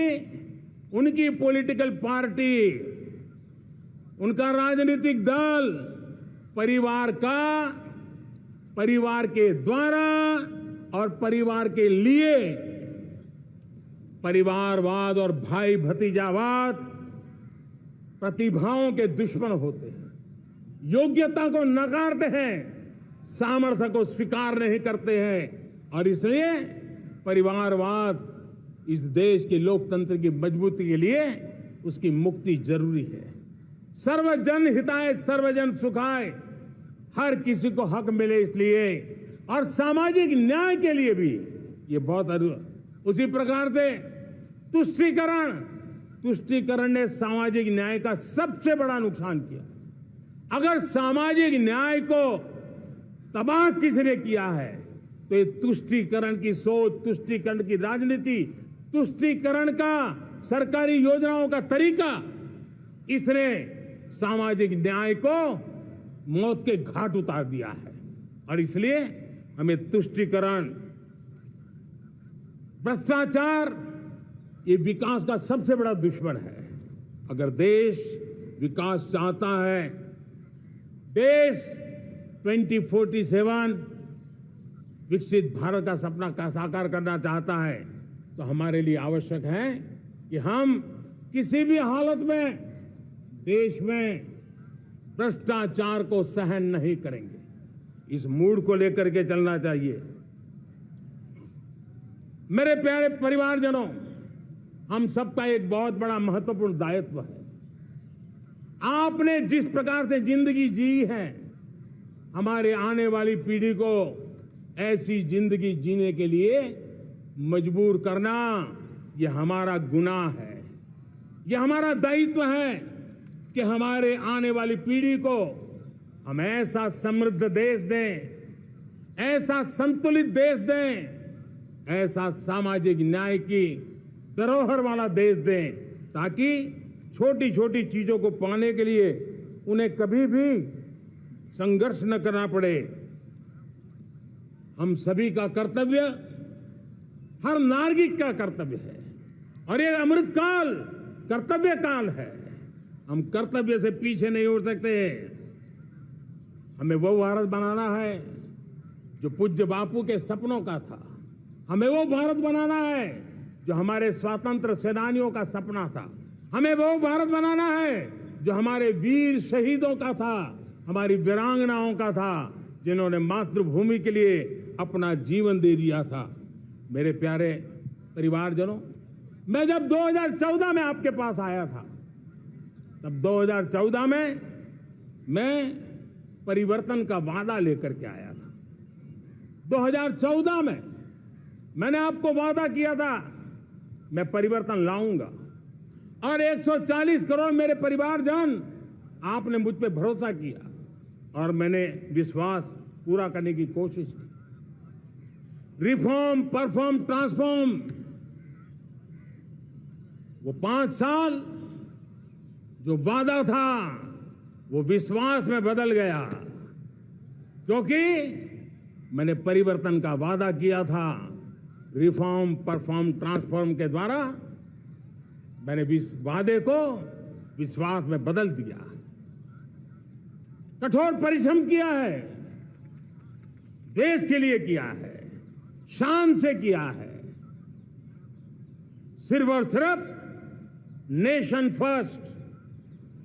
उनकी पॉलिटिकल पार्टी, उनका राजनीतिक दल परिवार का, परिवार के द्वारा और परिवार के लिए, परिवारवाद और भाई भतीजावाद प्रतिभाओं के दुश्मन होते हैं, योग्यता को नकारते हैं, सामर्थ्य को स्वीकार नहीं करते हैं। और इसलिए परिवारवाद इस देश के लोकतंत्र की मजबूती के लिए उसकी मुक्ति जरूरी है। सर्वजन हिताय सर्वजन सुखाय, हर किसी को हक मिले इसलिए, और सामाजिक न्याय के लिए भी ये बहुत। उसी प्रकार से तुष्टीकरण ने सामाजिक न्याय का सबसे बड़ा नुकसान किया। अगर सामाजिक न्याय को तबाह किसने किया है तो ये तुष्टीकरण की सोच, तुष्टीकरण की राजनीति, तुष्टीकरण का सरकारी योजनाओं का तरीका, इसने सामाजिक न्याय को मौत के घाट उतार दिया है। और इसलिए हमें तुष्टीकरण, भ्रष्टाचार, ये विकास का सबसे बड़ा दुश्मन है। अगर देश विकास चाहता है, देश 2047 विकसित भारत का सपना का साकार करना चाहता है, तो हमारे लिए आवश्यक है कि हम किसी भी हालत में देश में भ्रष्टाचार को सहन नहीं करेंगे। इस मूड को लेकर के चलना चाहिए। मेरे प्यारे परिवारजनों, हम सबका एक बहुत बड़ा महत्वपूर्ण दायित्व है। आपने जिस प्रकार से जिंदगी जी है, हमारे आने वाली पीढ़ी को ऐसी जिंदगी जीने के लिए मजबूर करना, यह हमारा गुनाह है। यह हमारा दायित्व है कि हमारे आने वाली पीढ़ी को हम ऐसा समृद्ध देश दें, ऐसा संतुलित देश दें, ऐसा सामाजिक न्याय की धरोहर वाला देश दें, ताकि छोटी छोटी चीजों को पाने के लिए उन्हें कभी भी संघर्ष न करना पड़े। हम सभी का कर्तव्य, हर नागरिक का कर्तव्य है, और ये अमृत काल कर्तव्य काल है। हम कर्तव्य से पीछे नहीं हो सकते। हमें वो भारत बनाना है जो पूज्य बापू के सपनों का था। हमें वो भारत बनाना है जो हमारे स्वतंत्र सेनानियों का सपना था। हमें वो भारत बनाना है जो हमारे वीर शहीदों का था, हमारी वीरांगनाओं का था, जिन्होंने मातृभूमि के लिए अपना जीवन दे दिया था। मेरे प्यारे परिवारजनों, मैं जब 2014 में आपके पास आया था, तब 2014 में मैं परिवर्तन का वादा लेकर के आया था। 2014 में मैंने आपको वादा किया था, मैं परिवर्तन लाऊंगा, और 140 करोड़ मेरे परिवारजन, आपने मुझ पे भरोसा किया और मैंने विश्वास पूरा करने की कोशिश की। रिफॉर्म, परफॉर्म, ट्रांसफॉर्म, वो 5 साल जो वादा था वो विश्वास में बदल गया, क्योंकि मैंने परिवर्तन का वादा किया था। रिफॉर्म, परफॉर्म, ट्रांसफॉर्म के द्वारा मैंने इस वादे को विश्वास में बदल दिया। कठोर परिश्रम किया है, देश के लिए किया है, शान से किया है, सिर्फ और सिर्फ नेशन फर्स्ट,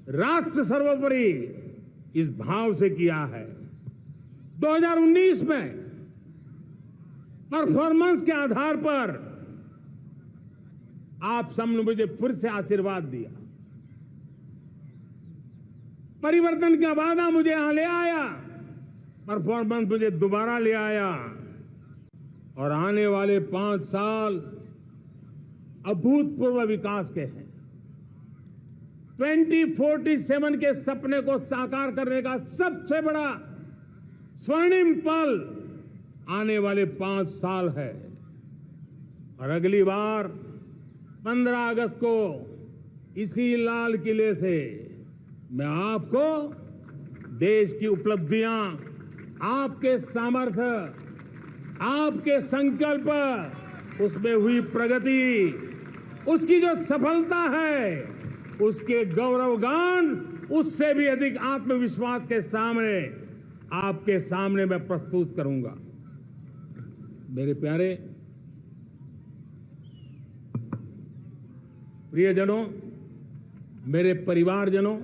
राष्ट्र सर्वोपरि, इस भाव से किया है। 2019 में परफॉर्मेंस के आधार पर आप सबने मुझे फिर से आशीर्वाद दिया। परिवर्तन का वादा मुझे यहां ले आया, परफॉर्मेंस मुझे दोबारा ले आया, और आने वाले 5 साल अभूतपूर्व विकास के हैं। 2047 के सपने को साकार करने का सबसे बड़ा स्वर्णिम पल आने वाले 5 साल है। और अगली बार 15 अगस्त को इसी लाल किले से मैं आपको देश की उपलब्धियां, आपके सामर्थ्य, आपके संकल्प, उसमें हुई प्रगति, उसकी जो सफलता है, उसके गौरवगान, उससे भी अधिक आत्मविश्वास के सामने, आपके सामने मैं प्रस्तुत करूंगा। मेरे प्यारे प्रियजनों, मेरे परिवारजनों,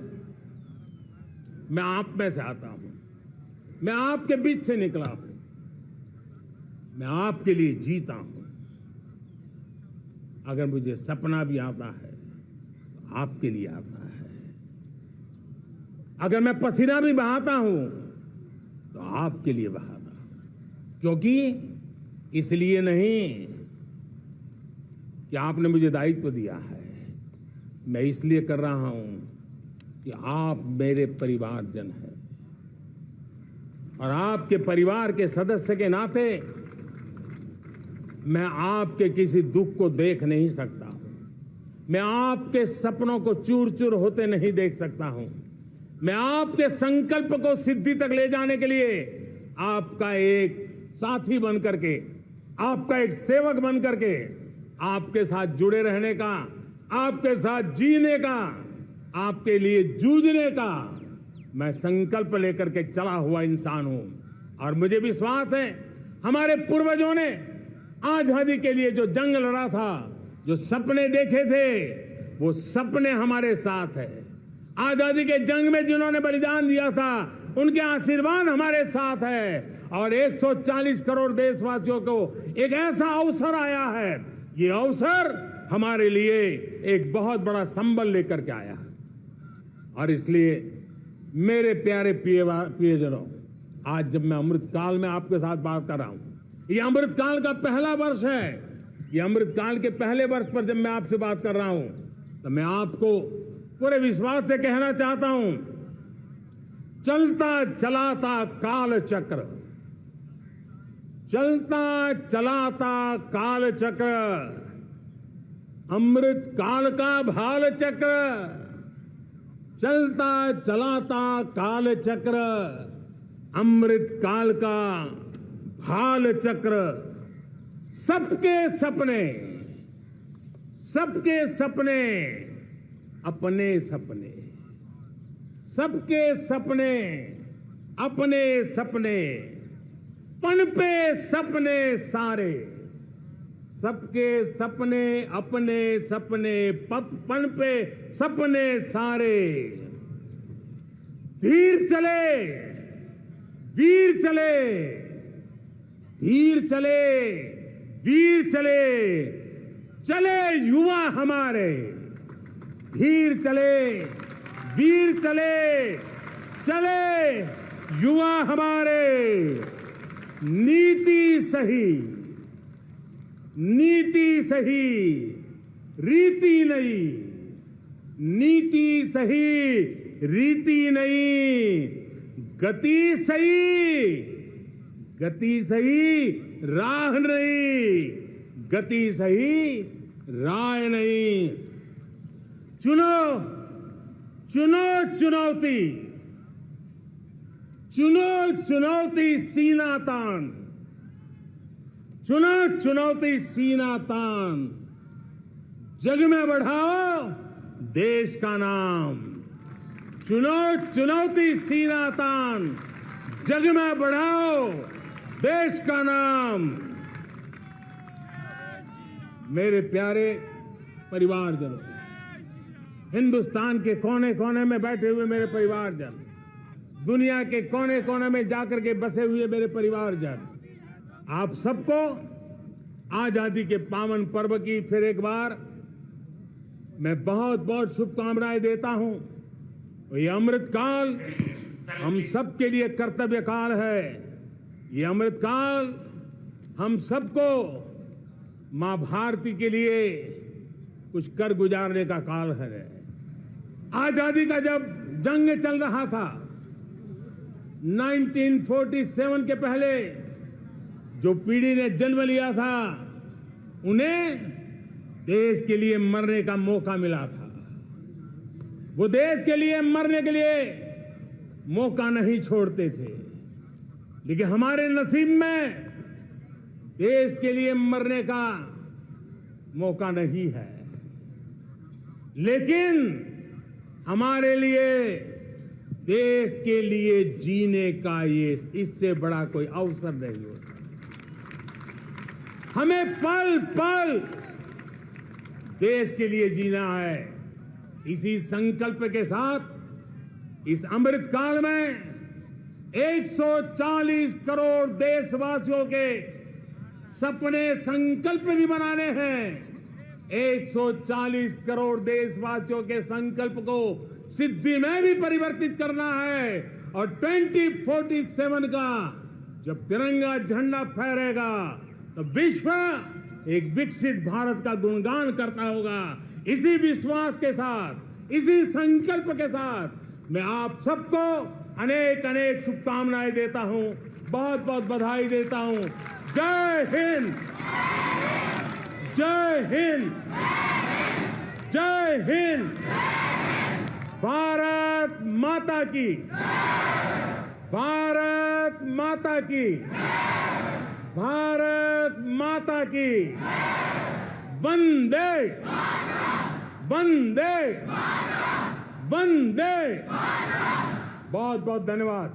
मैं आप में से आता हूं, मैं आपके बीच से निकला हूं, मैं आपके लिए जीता हूं। अगर मुझे सपना भी आता है तो आपके लिए आता है। अगर मैं पसीना भी बहाता हूं तो आपके लिए बहाता हूं, क्योंकि इसलिए नहीं कि आपने मुझे दायित्व दिया है, मैं इसलिए कर रहा हूं कि आप मेरे परिवारजन हैं, और आपके परिवार के सदस्य के नाते मैं आपके किसी दुख को देख नहीं सकता हूं, मैं आपके सपनों को चूर चूर होते नहीं देख सकता हूं, मैं आपके संकल्प को सिद्धि तक ले जाने के लिए आपका एक साथी बन करके, आपका एक सेवक बन करके, आपके साथ जुड़े रहने का, आपके साथ जीने का, आपके लिए जूझने का मैं संकल्प लेकर के चला हुआ इंसान हूं। और मुझे विश्वास है, हमारे पूर्वजों ने आजादी के लिए जो जंग लड़ा था, जो सपने देखे थे, वो सपने हमारे साथ है। आजादी के जंग में जिन्होंने बलिदान दिया था, उनके आशीर्वाद हमारे साथ है और 140 करोड़ देशवासियों को एक ऐसा अवसर आया है। ये अवसर हमारे लिए एक बहुत बड़ा संबल लेकर के आया है और इसलिए मेरे प्यारे प्रियजनों, आज जब मैं अमृत काल में आपके साथ बात कर रहा हूं, ये अमृत काल का पहला वर्ष है। ये अमृत काल के पहले वर्ष पर जब मैं आपसे बात कर रहा हूं तो मैं आपको पूरे विश्वास से कहना चाहता हूं, चलता चलाता काल चक्र, चलता चलाता काल चक्र, अमृत काल का भाल चक्र, चलता चलाता काल चक्र, अमृत काल का भाल चक्र, सबके सपने, सबके सपने, अपने सपने, सबके सपने, अपने सपने, पनपे सपने सारे, सबके सपने, अपने सपने, पनपे सपने सारे, धीर चले, वीर चले, धीर चले, वीर चले, चले युवा हमारे, धीर चले, वीर चले, चले युवा हमारे, नीति सही, नीति सही, रीति नहीं, नीति सही, रीति नहीं, गति सही, गति सही, राह नहीं, गति सही, राह नहीं। चुनो, चुनो चुनौती, चुनो चुनौती सीना तान, चुनो चुनौती सीना तान, जग में बढ़ाओ देश का नाम, चुनो चुनौती सीना तान, जग में बढ़ाओ देश का नाम। मेरे प्यारे परिवारजनों, हिंदुस्तान के कोने कोने में बैठे हुए मेरे परिवारजन, दुनिया के कोने कोने में जाकर के बसे हुए मेरे परिवारजन, आप सबको आजादी के पावन पर्व की फिर एक बार मैं बहुत बहुत शुभकामनाएं देता हूं। ये अमृत काल हम सबके लिए कर्तव्य काल है। ये अमृत काल हम सबको मां भारती के लिए कुछ कर गुजारने का काल है। आजादी का जब जंग चल रहा था 1947 के पहले जो पीढ़ी ने जन्म लिया था उन्हें देश के लिए मरने का मौका मिला था। वो देश के लिए मरने के लिए मौका नहीं छोड़ते थे, लेकिन हमारे नसीब में देश के लिए मरने का मौका नहीं है। लेकिन हमारे लिए देश के लिए जीने का ये इससे बड़ा कोई अवसर नहीं होता। हमें पल पल देश के लिए जीना है। इसी संकल्प के साथ इस अमृत काल में 140 करोड़ देशवासियों के सपने संकल्प भी बनाने हैं। 140 करोड़ देशवासियों के संकल्प को सिद्धि में भी परिवर्तित करना है और 2047 का जब तिरंगा झंडा फहरेगा तो विश्व एक विकसित भारत का गुणगान करता होगा। इसी विश्वास के साथ, इसी संकल्प के साथ मैं आप सबको अनेक अनेक शुभकामनाएं देता हूं, बहुत बहुत बधाई देता हूं। जय हिंद, जय हिंद, जय हिंद। भारत माता की, भारत माता की, भारत माता की। वंदे वंदे वंदे। बहुत बहुत धन्यवाद।